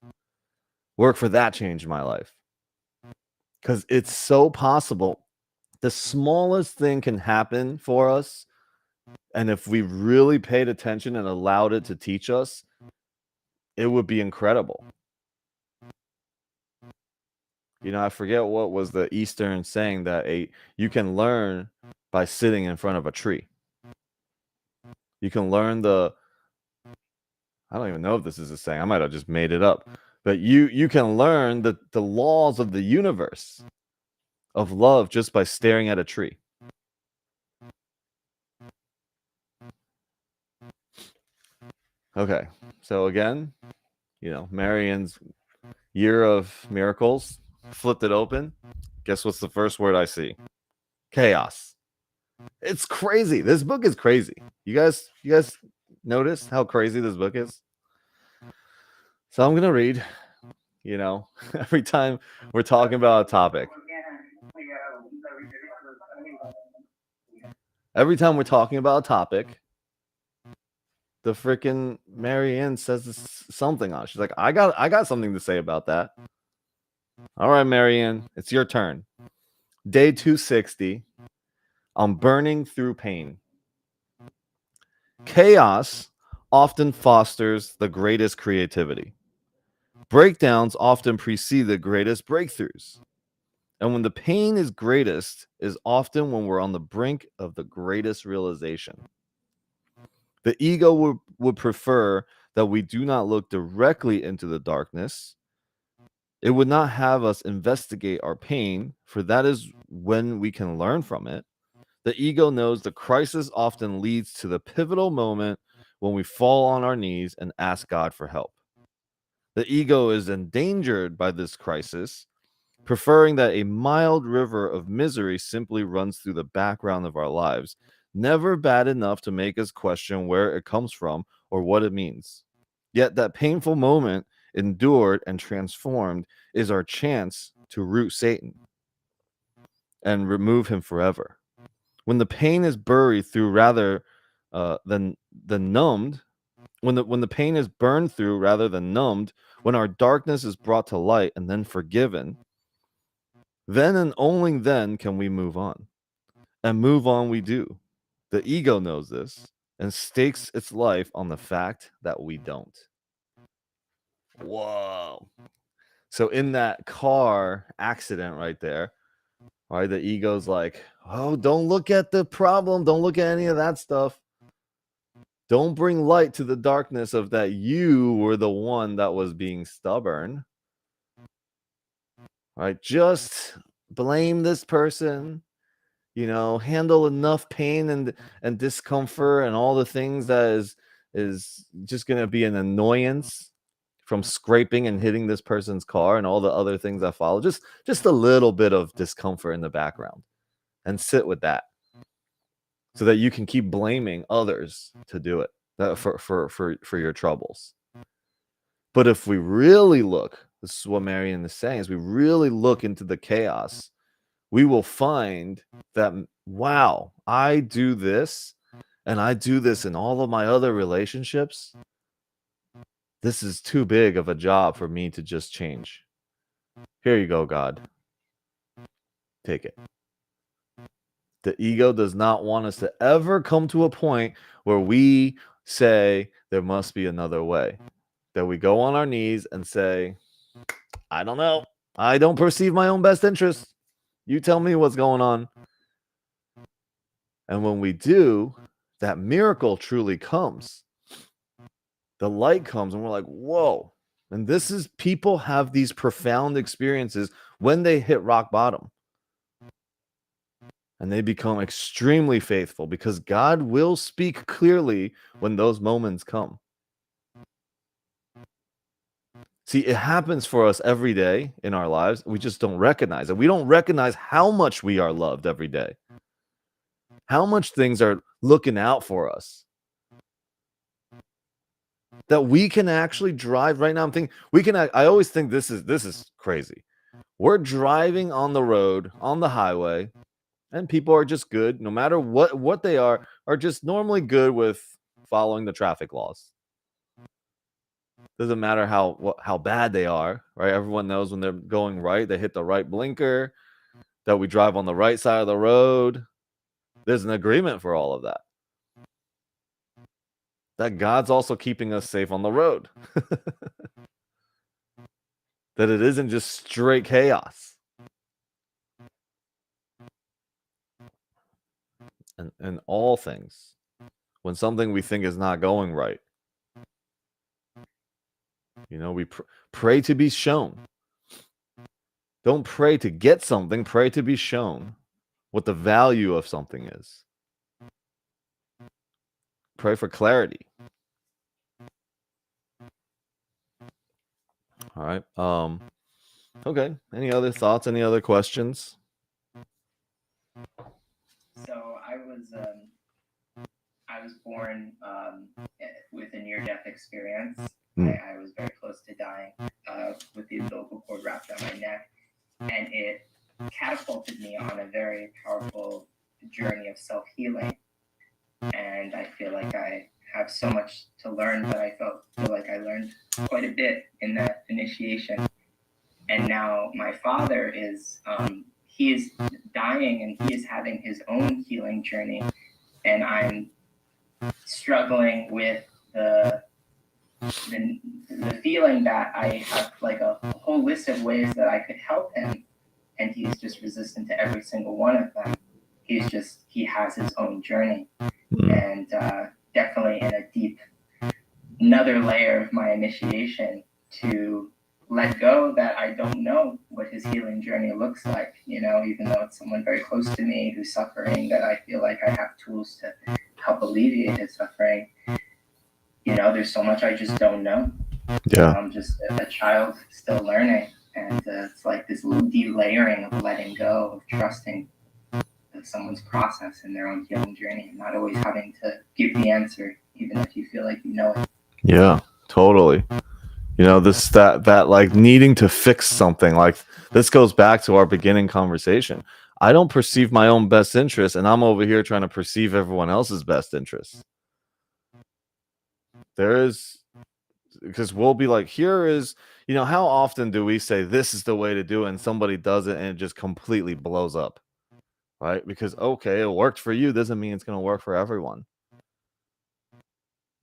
Work for that change my life. Because it's so possible. The smallest thing can happen for us. And if we really paid attention and allowed it to teach us, it would be incredible. I forget what was the Eastern saying that you can learn by sitting in front of a tree. You can learn I don't even know if this is a saying. I might have just made it up. But you can learn the laws of the universe of love just by staring at a tree. Okay. So again, Marianne's year of miracles, flipped it open. Guess what's the first word I see? Chaos. It's crazy. This book is crazy. You guys notice how crazy this book is? So I'm going to read, every time we're talking about a topic. Every time we're talking about a topic, the freaking Marianne says something on it. She's like, I got something to say about that. All right, Marianne, it's your turn. Day 260. I'm burning through pain. Chaos often fosters the greatest creativity. Breakdowns often precede the greatest breakthroughs. And when the pain is greatest is often when we're on the brink of the greatest realization. The ego would prefer that we do not look directly into the darkness. It would not have us investigate our pain, for that is when we can learn from it. The ego knows the crisis often leads to the pivotal moment when we fall on our knees and ask God for help. The ego is endangered by this crisis, preferring that a mild river of misery simply runs through the background of our lives, never bad enough to make us question where it comes from or what it means. Yet that painful moment, endured and transformed, is our chance to root Satan. and remove him forever. When the pain is buried through rather than numbed, when the pain is burned through rather than numbed, when our darkness is brought to light and then forgiven, then and only then can we move on. And move on we do. The ego knows this and stakes its life on the fact that we don't. Whoa. So in that car accident right there, right, the ego's like, oh, don't look at the problem. Don't look at any of that stuff. Don't bring light to the darkness of that you were the one that was being stubborn. Right? Just blame this person. Handle enough pain and discomfort and all the things that is just going to be an annoyance from scraping and hitting this person's car and all the other things that follow. Just a little bit of discomfort in the background, and sit with that so that you can keep blaming others to do it, for your troubles. But if we really look, this is what Marian is saying, is we really look into the chaos, we will find that, wow, I do this, and I do this in all of my other relationships. This is too big of a job for me to just change. Here you go, God. Take it. The ego does not want us to ever come to a point where we say there must be another way. That we go on our knees and say, I don't know. I don't perceive my own best interest. You tell me what's going on. And when we do, that miracle truly comes. The light comes and we're like, whoa. And this is, people have these profound experiences when they hit rock bottom. And they become extremely faithful because God will speak clearly when those moments come. See, it happens for us every day in our lives. We just don't recognize it. We don't recognize how much we are loved every day. How much things are looking out for us. That we can actually drive right now. I'm thinking I always think this is crazy. We're driving on the road, on the highway, and people are just good, no matter what they are just normally good with following the traffic laws. Doesn't matter how bad they are, right? Everyone knows when they're going right, they hit the right blinker, that we drive on the right side of the road. There's an agreement for all of that. That God's also keeping us safe on the road. That it isn't just straight chaos. And all things. When something we think is not going right, we pray to be shown. Don't pray to get something, pray to be shown what the value of something is. Pray for clarity. All right. Okay. Any other thoughts? Any other questions? So I was born with a near-death experience. I was very close to dying with the umbilical cord wrapped around my neck, and it catapulted me on a very powerful journey of self-healing. And I feel like I have so much to learn, but I feel like I learned quite a bit in that initiation. And now my father is he is dying, and he is having his own healing journey, and I'm struggling with the feeling that I have like a whole list of ways that I could help him, and he's just resistant to every single one of them. He has his own journey, and definitely in a deep, another layer of my initiation to let go that I don't know what his healing journey looks like, even though it's someone very close to me who's suffering, that I feel like I have tools to help alleviate his suffering. There's so much I just don't know. Yeah. I'm just a child still learning, and it's like this delayering of letting go, of trusting someone's process in their own healing journey, and not always having to give the answer, even if you feel like you know it. Yeah, totally. That like needing to fix something, like this goes back to our beginning conversation. I don't perceive my own best interest, and I'm over here trying to perceive everyone else's best interest. There is, because we'll be like, here is, how often do we say this is the way to do it, and somebody does it and it just completely blows up, right? Because, okay, it worked for you doesn't mean it's going to work for everyone.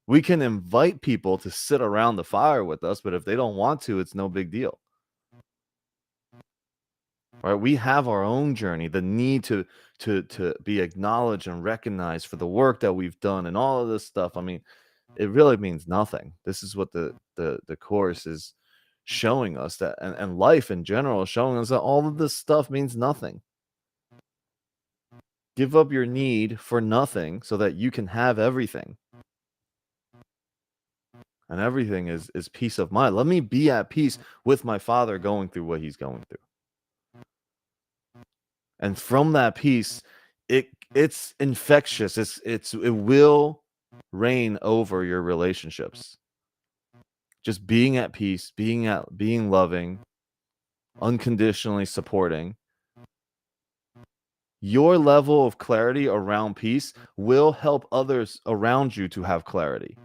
We can invite people to sit around the fire with us, but if they don't want to, it's no big deal. Right? We have our own journey, the need to be acknowledged and recognized for the work that we've done and all of this stuff. I mean, it really means nothing. This is what the course is showing us, that and life in general is showing us that all of this stuff means nothing. Give up your need for nothing so that you can have everything. And everything is peace of mind. Let me be at peace with my Father going through what he's going through. And from that peace, it's infectious. It will reign over your relationships. Just being at peace, being loving, unconditionally supporting. Your level of clarity around peace will help others around you to have clarity.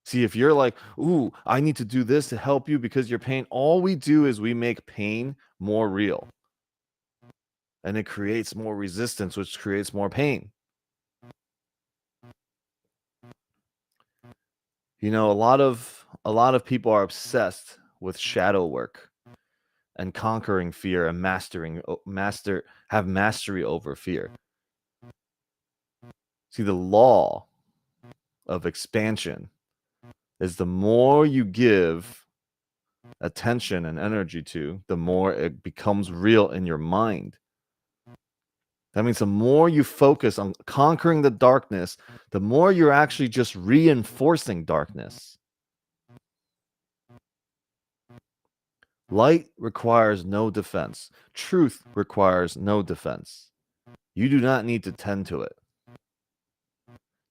See, if you're like, ooh, I need to do this to help you because you're pain, all we do is we make pain more real. And it creates more resistance, which creates more pain. A lot of people are obsessed with shadow work and conquering fear and have mastery over fear. See, the law of expansion is the more you give attention and energy to, the more it becomes real in your mind. That means the more you focus on conquering the darkness, the more you're actually just reinforcing darkness. Light requires no defense. Truth requires no defense. You do not need to tend to it.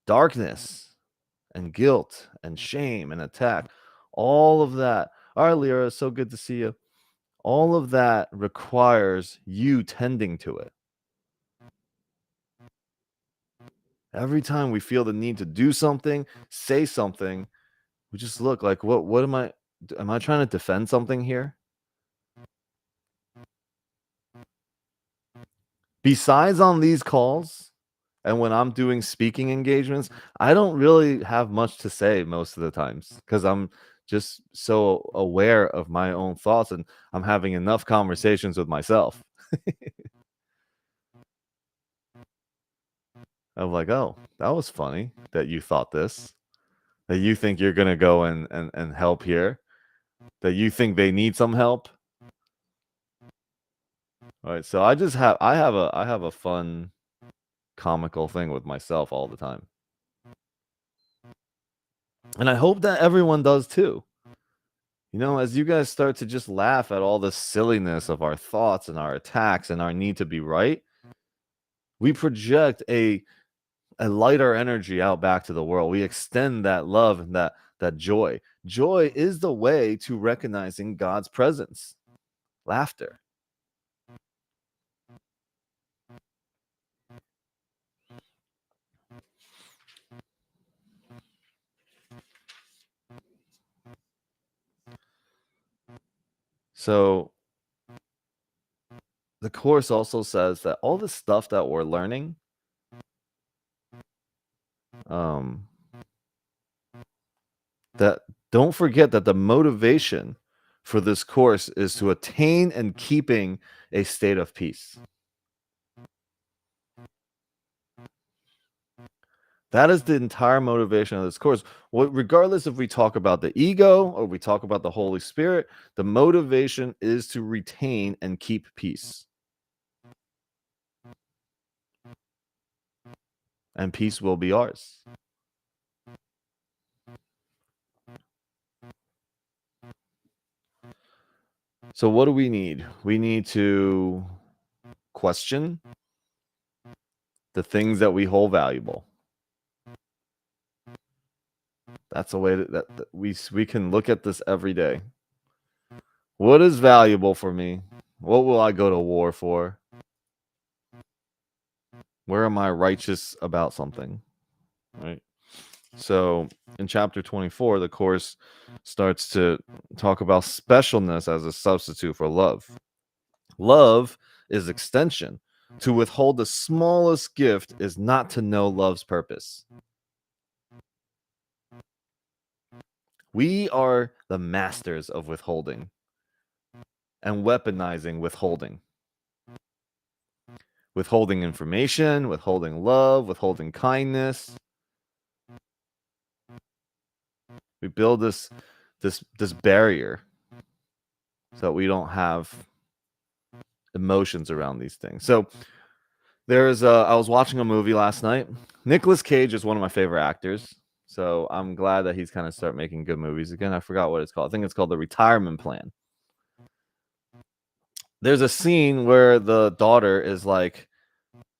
Darkness and guilt and shame and attack, all of that. All right, Lyra, so good to see you. All of that requires you tending to it. Every time we feel the need to do something, say something, we just look like, what am I trying to defend something here? Besides on these calls and when I'm doing speaking engagements, I don't really have much to say most of the times because I'm just so aware of my own thoughts and I'm having enough conversations with myself. I'm like, oh, that was funny that you thought this, that you think you're going to go and help here, that you think they need some help. All right, so I have a fun comical thing with myself all the time. And I hope that everyone does too. As you guys start to just laugh at all the silliness of our thoughts and our attacks and our need to be right, we project a lighter energy out back to the world. We extend that love and that joy. Joy is the way to recognizing God's presence. Laughter. So the Course also says that all the stuff that we're learning, that don't forget that the motivation for this course is to attain and keeping a state of peace. That is the entire motivation of this course. Regardless if we talk about the ego or we talk about the Holy Spirit, the motivation is to retain and keep peace. And peace will be ours. So what do we need? We need to question the things that we hold valuable. That's a way that we can look at this every day. What is valuable for me? What will I go to war for? Where am I righteous about something? Right. So in chapter 24, the course starts to talk about specialness as a substitute for love. Love is extension. To withhold the smallest gift is not to know love's purpose. We are the masters of withholding and weaponizing withholding. Withholding information, withholding love, withholding kindness. We build this barrier so we don't have emotions around these things. So I was watching a movie last night. Nicolas Cage is one of my favorite actors. So I'm glad that he's kind of start making good movies again. I forgot what it's called. I think it's called The Retirement Plan. There's a scene where the daughter is like,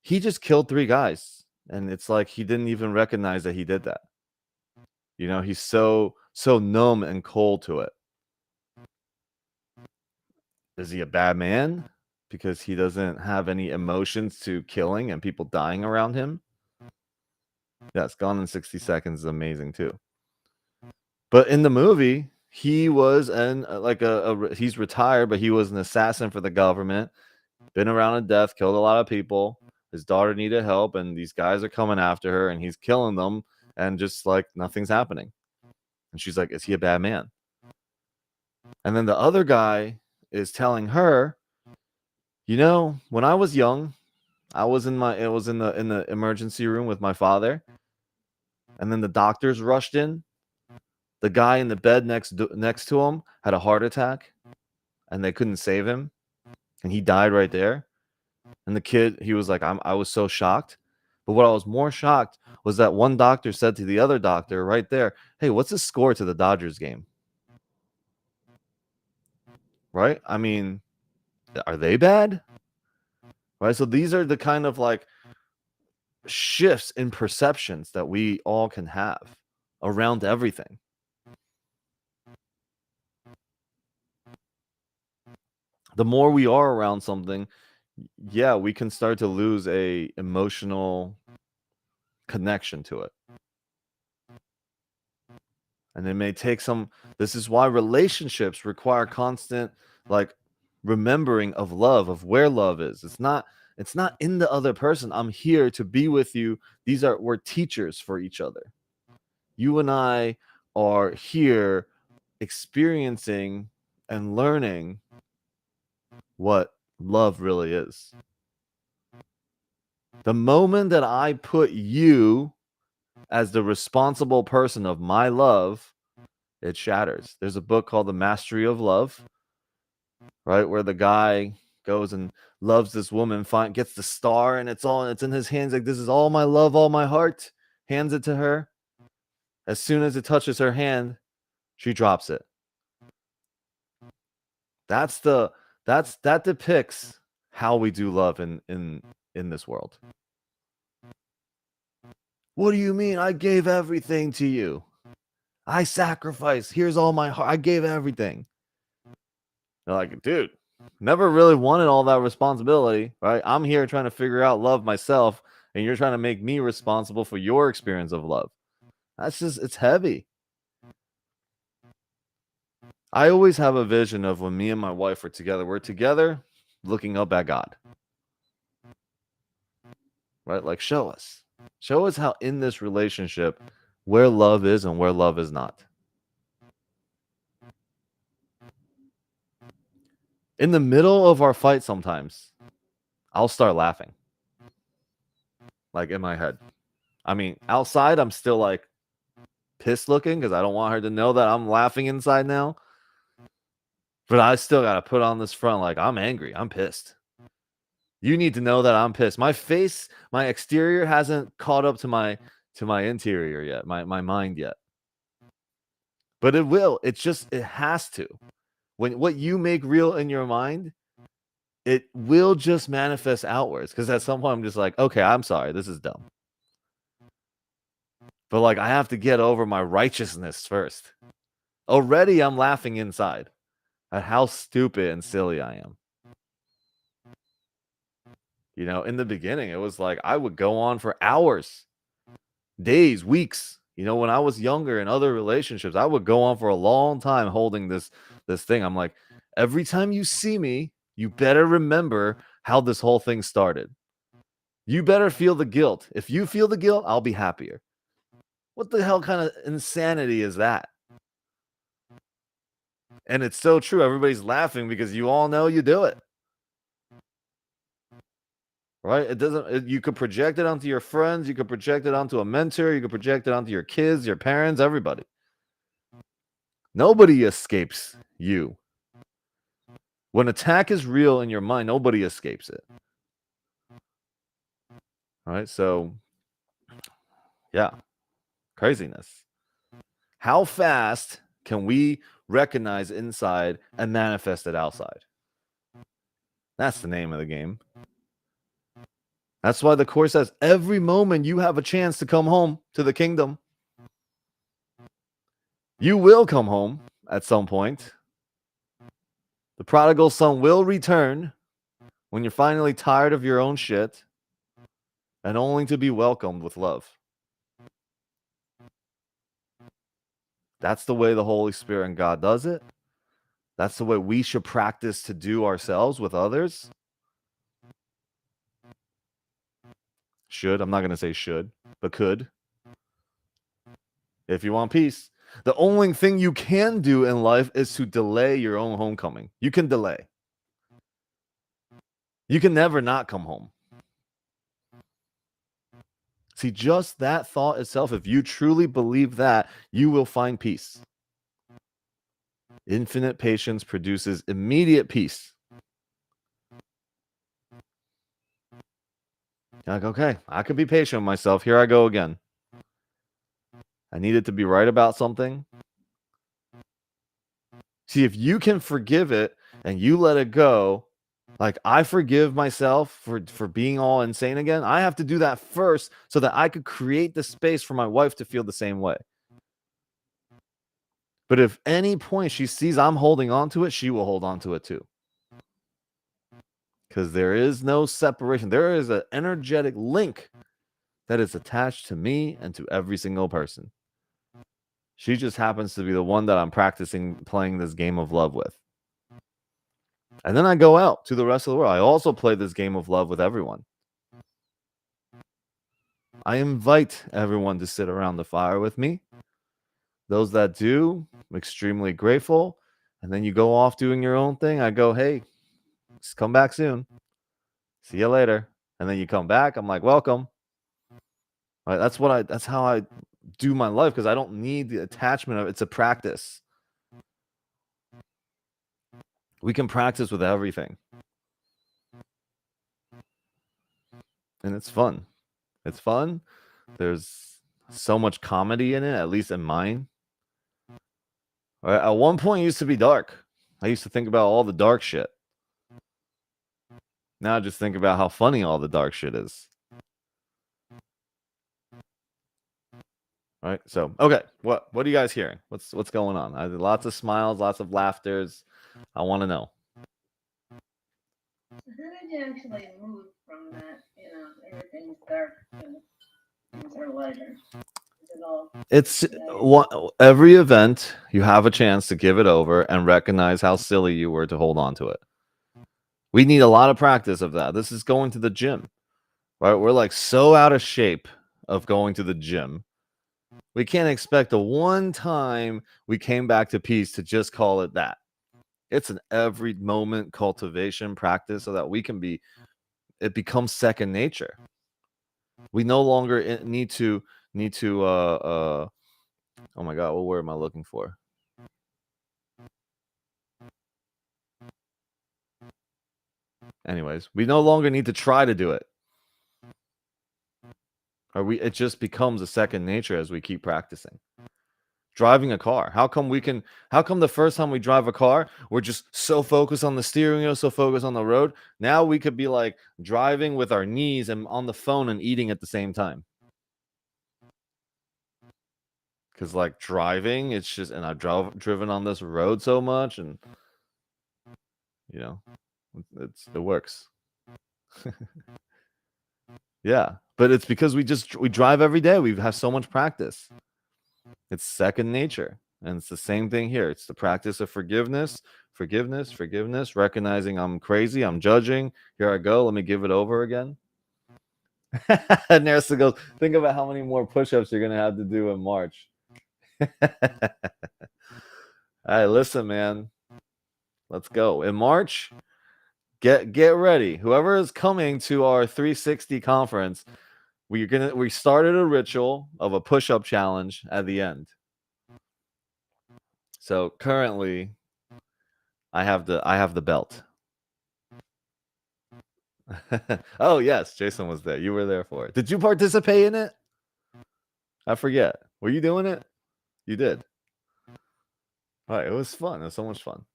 he just killed 3 guys. And it's like he didn't even recognize that he did that. You know, he's so numb and cold to it. Is he a bad man because he doesn't have any emotions to killing and people dying around him? Yes, Gone in 60 Seconds is amazing too. But in the movie, he was he's retired, but he was an assassin for the government, been around to death, killed a lot of people. His daughter needed help, and these guys are coming after her, and he's killing them, and just like nothing's happening. And she's like, "Is he a bad man?" And then the other guy is telling her, "You know, when I was young, I was in the emergency room with my father, and then the doctors rushed in. The guy in the bed next to him had a heart attack, and they couldn't save him, and he died right there. And the kid, he was like, I was so shocked. But what I was more shocked was that one doctor said to the other doctor right there, 'Hey, what's the score to the Dodgers game?'" Right? I mean, are they bad? Right? So these are the kind of like shifts in perceptions that we all can have around everything. The more we are around something, yeah, we can start to lose a emotional connection to it. And it may take some. This is why relationships require constant like remembering of love, of where love is. It's not in the other person. I'm here to be with you. We're teachers for each other. You and I are here experiencing and learning what love really is. The moment that I put you as the responsible person of my love, it shatters. There's a book called The Mastery of Love, right? Where the guy goes and loves this woman, gets the star, and it's in his hands. Like, this is all my love, all my heart. Hands it to her. As soon as it touches her hand, she drops it. That depicts how we do love in this world. What do you mean? I gave everything to you. I sacrificed. Here's all my heart. I gave everything. They're like, dude, never really wanted all that responsibility, right? I'm here trying to figure out love myself, and you're trying to make me responsible for your experience of love. It's heavy. I always have a vision of when me and my wife are together. We're together looking up at God. Right? Like, show us how in this relationship where love is and where love is not. In the middle of our fight sometimes, I'll start laughing. Like, in my head. I mean, outside, I'm still like pissed looking because I don't want her to know that I'm laughing inside now. But I still got to put on this front like, I'm angry. I'm pissed. You need to know that I'm pissed. My face, my exterior hasn't caught up to my interior yet, my mind yet. But it will. It has to. When what you make real in your mind, it will just manifest outwards. Because at some point, I'm just like, okay, I'm sorry. This is dumb. But like, I have to get over my righteousness first. Already, I'm laughing inside at how stupid and silly I am. You know, in the beginning, it was like I would go on for hours, days, weeks. You know, when I was younger in other relationships, I would go on for a long time holding this thing. I'm like, every time you see me, you better remember how this whole thing started. You better feel the guilt. If you feel the guilt, I'll be happier. What the hell kind of insanity is that? And it's so true. Everybody's laughing because you all know you do it. Right? It doesn't, you could project it onto your friends. You could project it onto a mentor. You could project it onto your kids, your parents, everybody. Nobody escapes you. When attack is real in your mind, nobody escapes it. All right? So, yeah, craziness. How fast can we recognize inside and manifest it outside? That's the name of the game. That's why the Course says every moment you have a chance to come home to the kingdom. You will come home at some point. The prodigal son will return when you're finally tired of your own shit and only to be welcomed with love. That's the way the Holy Spirit and God does it. That's the way we should practice to do ourselves with others. Should. I'm not going to say should, but could. If you want peace. The only thing you can do in life is to delay your own homecoming. You can delay. You can never not come home. See, just that thought itself, if you truly believe that, you will find peace. Infinite patience produces immediate peace. You're like, okay, I could be patient with myself. Here I go again. I needed to be right about something. See, if you can forgive it and you let it go, like I forgive myself for being all insane again. I have to do that first so that I could create the space for my wife to feel the same way. But if any point she sees I'm holding on to it, she will hold on to it too. Because there is no separation. There is an energetic link that is attached to me and to every single person. She just happens to be the one that I'm practicing playing this game of love with. And then I go out to the rest of the world. I also play this game of love with everyone. I invite everyone to sit around the fire with me. Those that do, I'm extremely grateful. And then you go off doing your own thing. I go, hey, just come back soon. See you later. And then you come back. I'm like, welcome. All right, that's how I do my life, because I don't need the attachment of it. It's a practice. We can practice with everything. And it's fun. It's fun. There's so much comedy in it, at least in mine. All right, at one point, it used to be dark. I used to think about all the dark shit. Now I just think about how funny all the dark shit is. All right, so okay, what are you guys hearing? What's going on? I did lots of smiles, lots of laughters. I want to know. How did you actually move from that? You know, everything's dark and things are lighter. It's every event you have a chance to give it over and recognize how silly you were to hold on to it. We need a lot of practice of that. This is going to the gym, right? We're like so out of shape of going to the gym. We can't expect the one time we came back to peace to just call it that. It's an every moment cultivation practice so that we can it becomes second nature. We no longer need to oh my God, what word am I looking for? Anyways, we no longer need to try to do it. It just becomes a second nature as we keep practicing. Driving a car. How come the first time we drive a car, we're just so focused on the steering wheel, so focused on the road? Now we could be like driving with our knees and on the phone and eating at the same time. Because like driving, it's just, and I've driven on this road so much, and you know, it works. Yeah, but it's because we drive every day. We have so much practice. It's second nature. And it's the same thing here. It's the practice of forgiveness, recognizing I'm crazy, I'm judging. Here I go. Let me give it over again. And Nerissa goes, think about how many more push-ups you're going to have to do in March. All right, listen, man. Let's go. In March, get ready. Whoever is coming to our 360 conference, we started a ritual of a push-up challenge at the end. So currently, I have the belt. Oh yes, Jason was there. You were there for it. Did you participate in it? I forget. Were you doing it? You did. All right, it was fun. It was so much fun.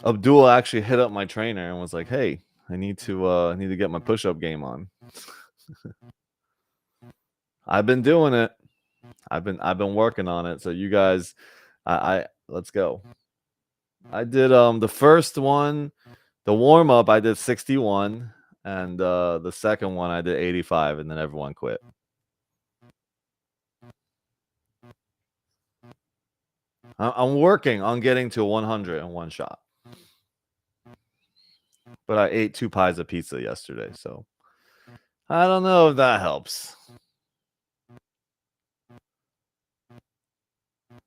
Abdul actually hit up my trainer and was like, "Hey, I need to get my push-up game on." I've been doing it. I've been working on it. So you guys, I let's go. I did the first one, the warm up. I did 61, and the second one I did 85, and then everyone quit. I'm working on getting to 100 in one shot. But I ate 2 pies of pizza yesterday, so I don't know if that helps.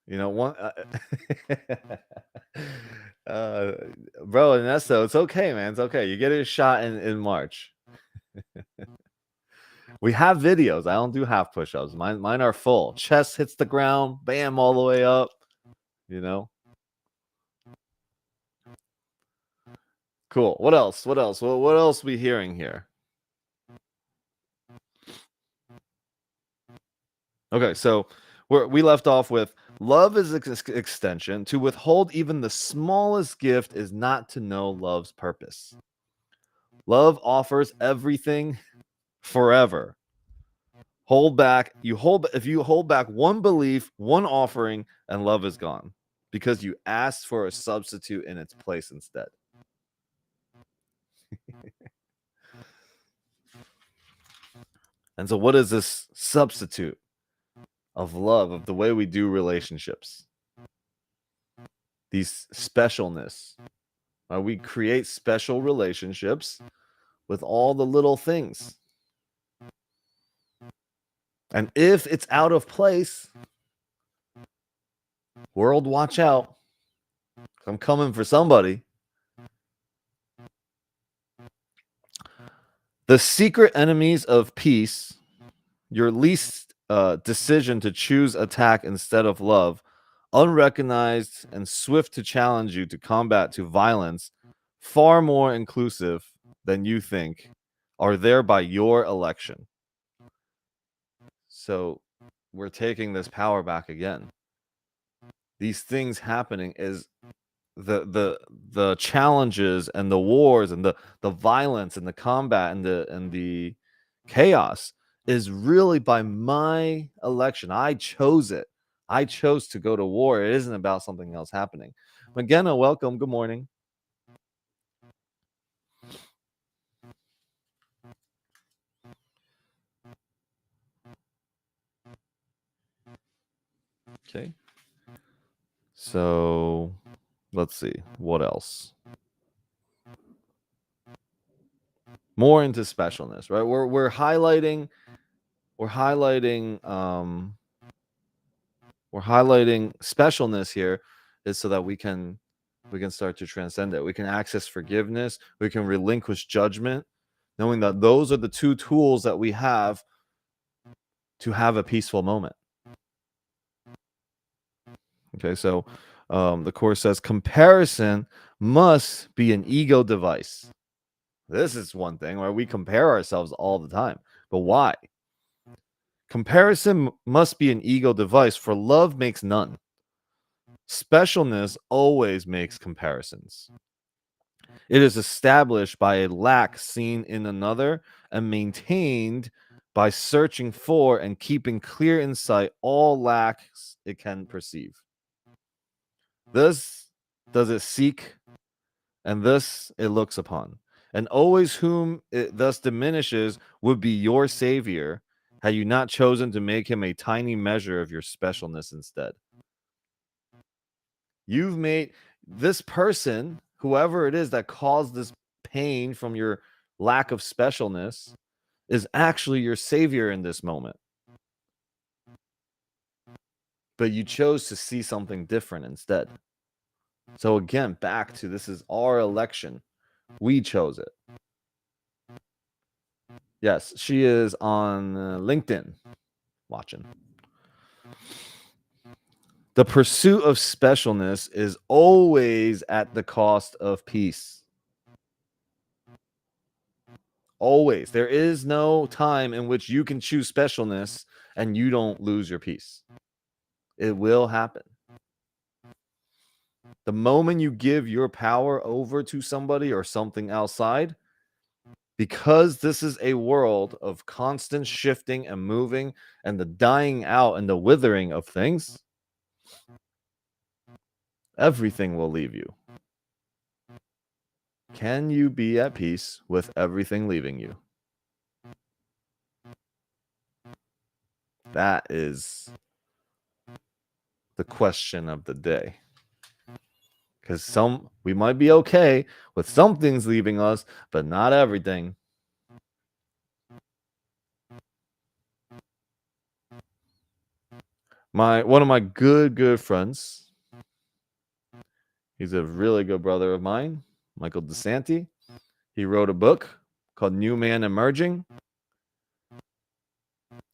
You know, one bro, Ernesto, it's okay, man. It's okay. You get a shot in March. We have videos. I don't do half push-ups. Mine are full. Chest hits the ground, bam, all the way up. You know? Cool. What else? What else we hearing here? Okay, so we left off with love is extension. To withhold even the smallest gift is not to know love's purpose. Love offers everything forever. If you hold back one belief, one offering, and love is gone because you asked for a substitute in its place instead. And so what is this substitute of love, of the way we do relationships? These specialness. We create special relationships with all the little things. And if it's out of place, world, watch out. I'm coming for somebody. The secret enemies of peace, your least decision to choose attack instead of love, unrecognized and swift to challenge you to combat to violence, far more inclusive than you think, are there by your election. So we're taking this power back again. These things happening is the challenges and the wars and the violence and the combat and the chaos is really by my election. I chose it. I chose to go to war. It isn't about something else happening. McGenna, welcome. Good morning. Okay. So let's see. What else? More into specialness, right? We're highlighting specialness here is so that we can start to transcend it. We can access forgiveness. We can relinquish judgment, knowing that those are the two tools that we have to have a peaceful moment. Okay, so the Course says comparison must be an ego device. This is one thing where we compare ourselves all the time. But why? Comparison must be an ego device, for love makes none. Specialness always makes comparisons. It is established by a lack seen in another and maintained by searching for and keeping clear in sight all lacks it can perceive. This does it seek, and this it looks upon. and always whom it thus diminishes would be your savior had you not chosen to make him a tiny measure of your specialness instead. You've made this person, whoever it is that caused this pain from your lack of specialness, is actually your savior in this moment. But you chose to see something different instead. So again, back to this is our election. We chose it. Yes, she is on LinkedIn watching. The pursuit of specialness is always at the cost of peace. Always. There is no time in which you can choose specialness and you don't lose your peace. It will happen. The moment you give your power over to somebody or something outside, because this is a world of constant shifting and moving and the dying out and the withering of things, everything will leave you. Can you be at peace with everything leaving you? That is the question of the day. Because we might be okay with some things leaving us, but not everything. One of my good friends, he's a really good brother of mine, Michael DeSanti. He wrote a book called New Man Emerging.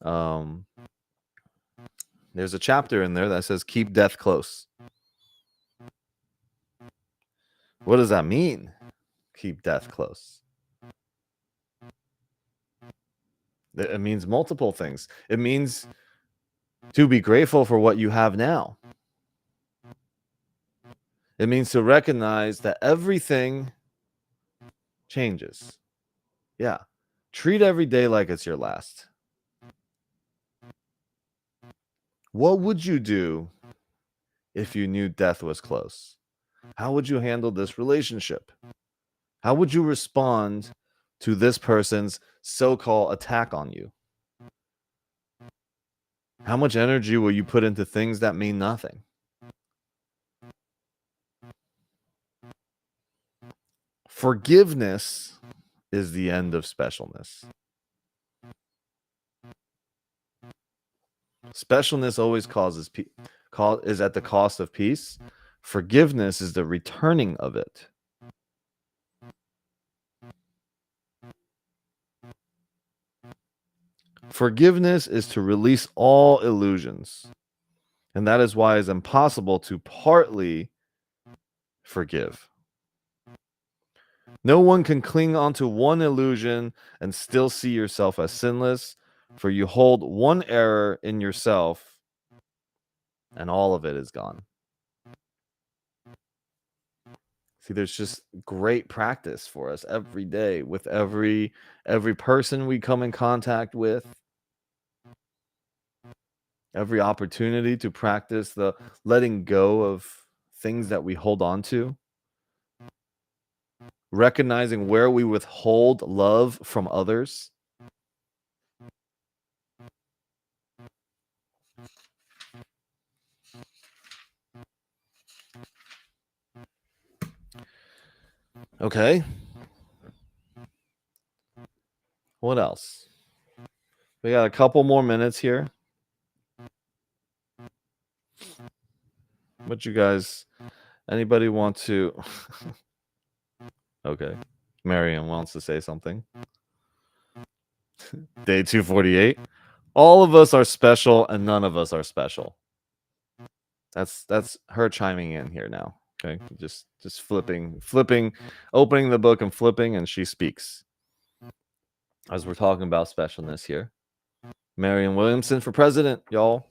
There's a chapter in there that says keep death close. What does that mean? Keep death close. It means multiple things. It means to be grateful for what you have now. It means to recognize that everything changes. Yeah. Treat every day like it's your last. What would you do if you knew death was close? How would you handle this relationship? How would you respond to this person's so-called attack on you? How much energy will you put into things that mean nothing? Forgiveness is the end of specialness. Specialness always is at the cost of peace. Forgiveness is the returning of it. Forgiveness is to release all illusions. And that is why it's impossible to partly forgive. No one can cling onto one illusion and still see yourself as sinless, for you hold one error in yourself and all of it is gone. See, there's just great practice for us every day with every person we come in contact with. Every opportunity to practice the letting go of things that we hold on to. Recognizing where we withhold love from others. Okay. What else? We got a couple more minutes here. What you guys, anybody want to? Okay. Mariam wants to say something. Day 248. All of us are special and none of us are special. That's her chiming in here now. Okay. Just flipping, opening the book and flipping, and she speaks. As we're talking about specialness here. Marianne Williamson for president, y'all.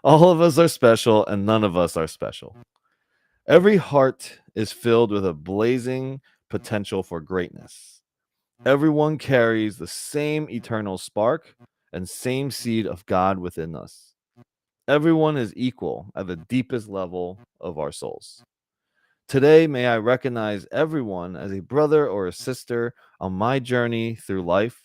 All of us are special and none of us are special. Every heart is filled with a blazing potential for greatness. Everyone carries the same eternal spark and same seed of God within us. Everyone is equal at the deepest level of our souls. Today, may I recognize everyone as a brother or a sister on my journey through life,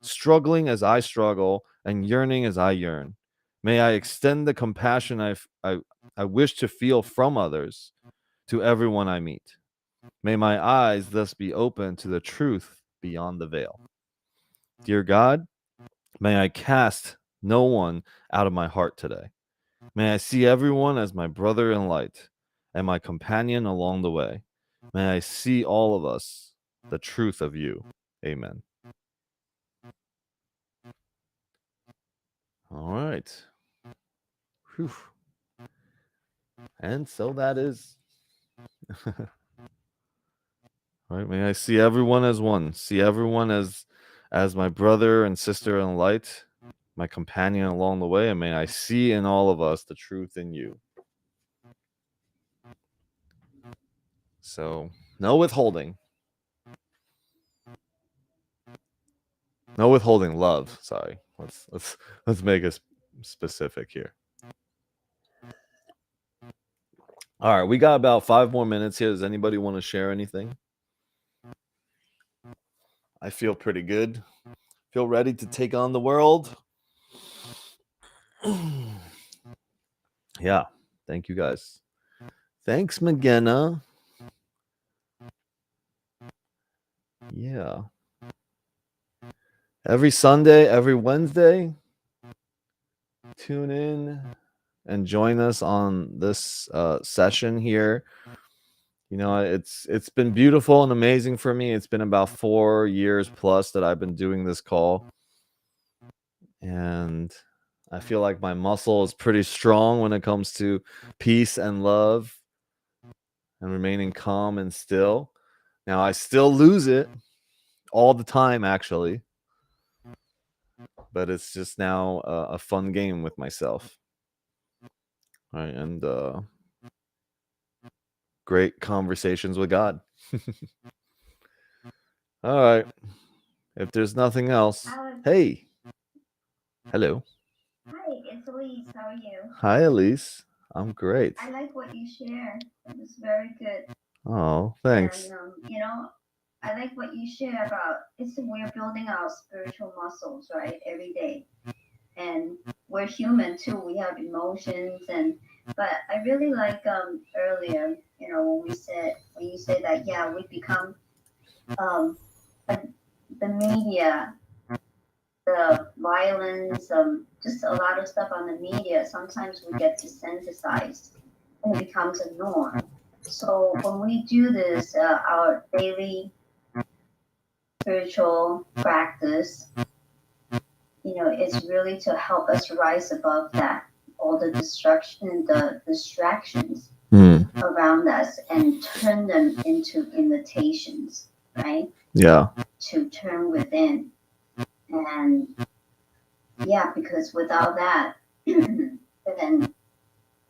struggling as I struggle and yearning as I yearn. May I extend the compassion I wish to feel from others to everyone I meet. May my eyes thus be open to the truth beyond the veil. Dear God, may I cast no one out of my heart today. May I see everyone as my brother in light and my companion along the way. May I see all of us the truth of you. Amen. All right. Whew. And so that is. All right. May I see everyone as one. See everyone as my brother and sister in light, my companion along the way, and may I see in all of us the truth in you. So no withholding. No withholding love. Sorry. Let's make it specific here. All right, we got about 5 more minutes here. Does anybody want to share anything? I feel pretty good. Feel ready to take on the world. Yeah. Thank you guys. Thanks, McGenna. Yeah. Every Sunday, every Wednesday, tune in and join us on this session here. You know, it's been beautiful and amazing for me. It's been about 4 years plus that I've been doing this call. And I feel like my muscle is pretty strong when it comes to peace and love and remaining calm and still. Now, I still lose it all the time, actually. But it's just now a fun game with myself. All right, and great conversations with God. All right. If there's nothing else, hey. Hello. Hi, it's Elise. How are you? Hi, Elise. I'm great. I like what you share. It was very good. Oh, thanks. And I like what you share about we're building our spiritual muscles, right, every day. And we're human too. We have emotions, but I really like earlier, when you said that, yeah, we become the media, the violence, just a lot of stuff on the media. Sometimes we get desensitized, and it becomes a norm. So when we do this, our daily spiritual practice, it's really to help us rise above that, all the distractions around us, and turn them into invitations, right? Yeah. To turn within. And yeah, because without that, then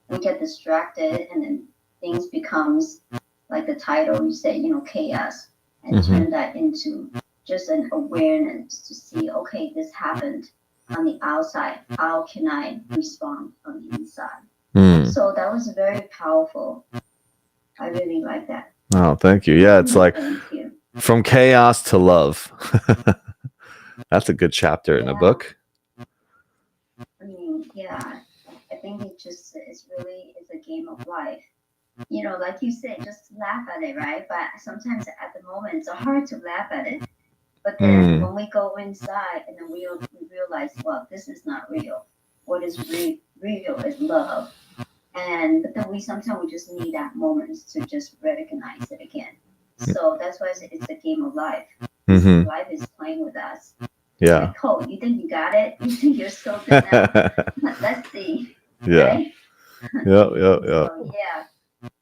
we get distracted, and then things becomes like the title you say, chaos, and turn that into just an awareness to see, okay, this happened on the outside. How can I respond on the inside? So that was very powerful. I really like that. Oh, thank you. Yeah, it's like from chaos to love. That's a good chapter in a book. I mean, yeah, I think it's a game of life. Like you said, just laugh at it, right? But sometimes at the moment, it's hard to laugh at it. But then when we go inside and then we realize, well, this is not real. What is real is love. But then sometimes we just need that moment to just recognize it again. So that's why it's a game of life. Life is playing with us. Yeah. Like, oh, you think you got it? You think you're so good now? Let's see. Yeah. Right? Yeah. So, yeah.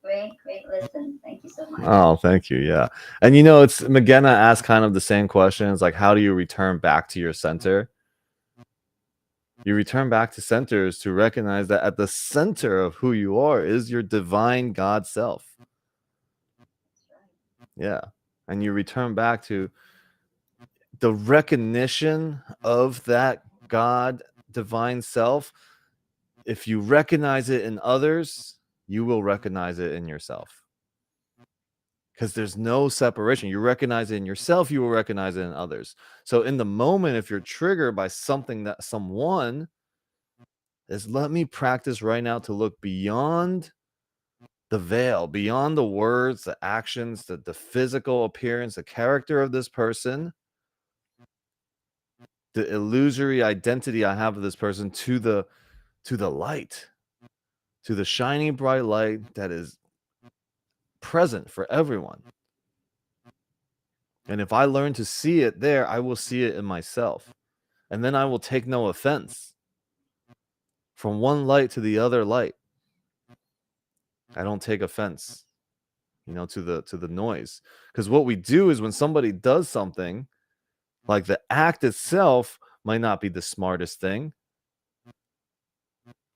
Great listen. Thank you so much. Oh, thank you. Yeah. And it's McGenna asked kind of the same questions, like how do you return back to your center? You return back to centers to recognize that at the center of who you are is your divine God self. Yeah. And you return back to the recognition of that God divine self. If you recognize it in others, you will recognize it in yourself. because there's no separation. You recognize it in yourself, you will recognize it in others. So in the moment, if you're triggered by something that someone is, let me practice right now to look beyond the veil, beyond the words, the actions, the physical appearance, the character of this person, the illusory identity I have of this person, to the light, to the shining bright light that is present for everyone. And if I learn to see it there, I will see it in myself. And then I will take no offense from one light to the other light. I don't take offense, to the noise. Because what we do is when somebody does something, like the act itself might not be the smartest thing.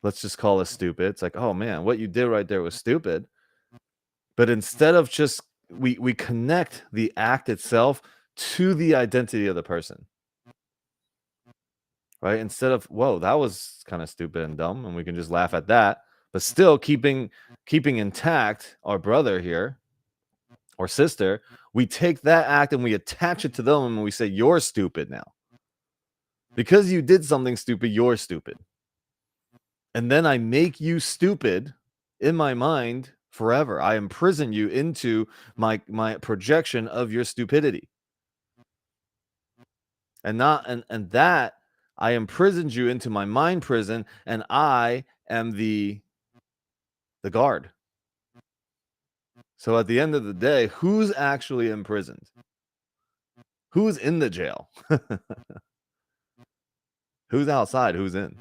Let's just call it stupid. It's like, oh man, what you did right there was stupid. But instead of just, we connect the act itself to the identity of the person. Right? Instead of, whoa, that was kind of stupid and dumb, and we can just laugh at that, but still keeping intact our brother here or sister, we take that act and we attach it to them and we say, you're stupid now. Because you did something stupid, you're stupid. And then I make you stupid in my mind forever. I imprison you into my projection of your stupidity. And that I imprisoned you into my mind prison, and I am the guard. So at the end of the day, who's actually imprisoned? Who's in the jail? Who's outside? Who's in?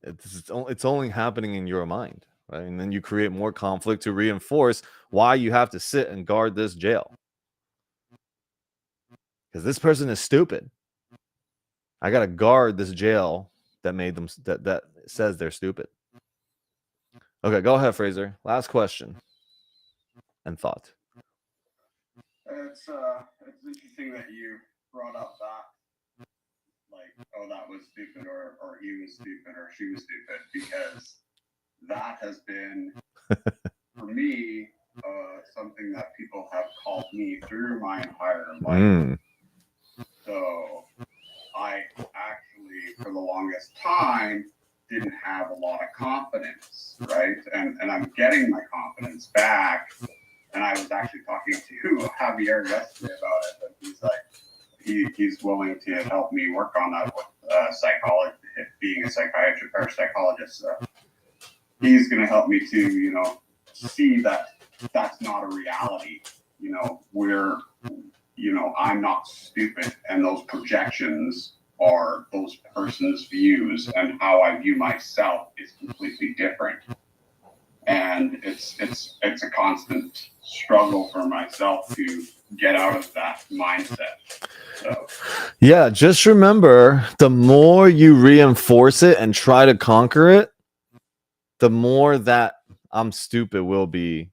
It's only happening in your mind, right? And then you create more conflict to reinforce why you have to sit and guard this jail. Because this person is stupid. I got to guard this jail that made them, that says they're stupid. Okay, go ahead, Fraser. Last question and thought. It's interesting that you brought up that, like, oh, that was stupid, or he was stupid, or she was stupid, because that has been, for me, something that people have called me through my entire life. So I actually, for the longest time, didn't have a lot of confidence, right? And I'm getting my confidence back. And I was actually talking to Javier yesterday about it, and he's like, he's willing to help me work on that with psychology, being a psychiatrist or psychologist. So he's going to help me to, see that that's not a reality. Where, I'm not stupid, and those projections are those person's views, and how I view myself is completely different. And it's a constant struggle for myself to get out of that mindset. So yeah, just remember, the more you reinforce it and try to conquer it, the more that I'm stupid will be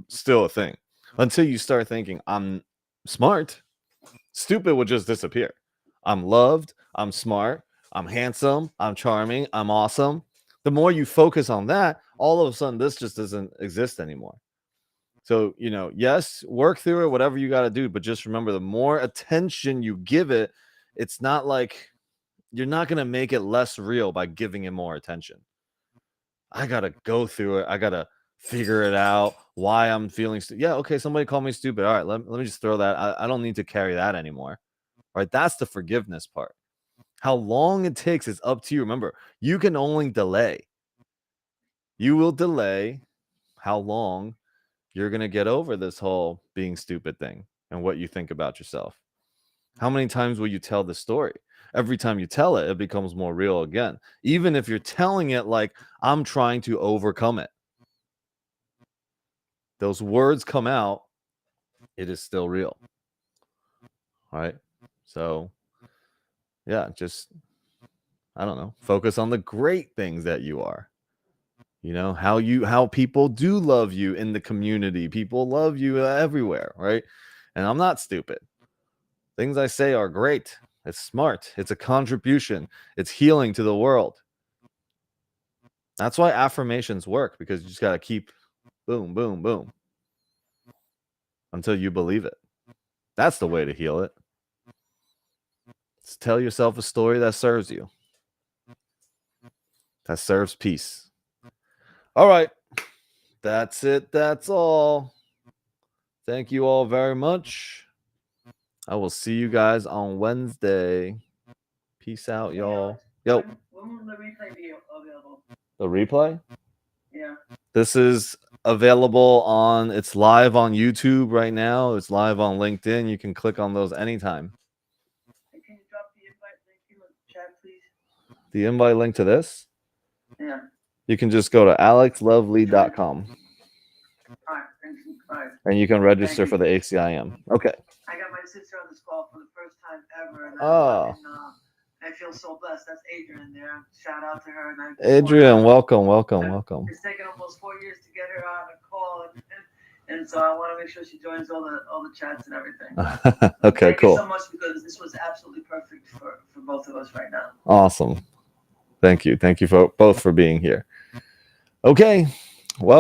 still a thing. Until you start thinking I'm smart, stupid will just disappear. I'm loved, I'm smart, I'm handsome, I'm charming, I'm awesome. The more you focus on that, all of a sudden this just doesn't exist anymore. So, yes, work through it, whatever you got to do, but just remember, the more attention you give it, it's not like you're not going to make it less real by giving it more attention. I got to go through it. I got to figure it out, why I'm feeling yeah, okay, somebody called me stupid. All right, let me just throw that. I don't need to carry that anymore. All right, that's the forgiveness part. How long it takes is up to you. Remember, you can only delay. You will delay how long you're going to get over this whole being stupid thing and what you think about yourself. How many times will you tell the story? Every time you tell it, it becomes more real again. Even if you're telling it like, I'm trying to overcome it. Those words come out, it is still real. All right. So, yeah, just, I don't know, focus on the great things that you are. How people do love you in the community. People love you everywhere, right? And I'm not stupid. Things I say are great. It's smart. It's a contribution. It's healing to the world. That's why affirmations work, because you just got to keep boom, boom, boom. until you believe it. That's the way to heal it. Tell yourself a story that serves you, that serves peace. All right. That's it. That's all. Thank you all very much. I will see you guys on Wednesday. Peace out, y'all. Yo. When will the replay be available? The replay? Yeah. This is available on, it's live on YouTube right now. It's live on LinkedIn. You can click on those anytime. Can you drop the invite link in the chat, please? The invite link to this? Yeah. You can just go to alexlovely.com. All right. Thanks. All right. And you can register for the ACIM. Okay. I got my sister on this call for the first time ever. And I feel so blessed. That's Adrian there. Shout out to her. And Adrian, welcome. It's taken almost 4 years to get her on a call, and so I want to make sure she joins all the chats and everything. Okay, cool. Thank you so much, because this was absolutely perfect for both of us right now. Awesome. Thank you. Thank you for both for being here. Okay. Well.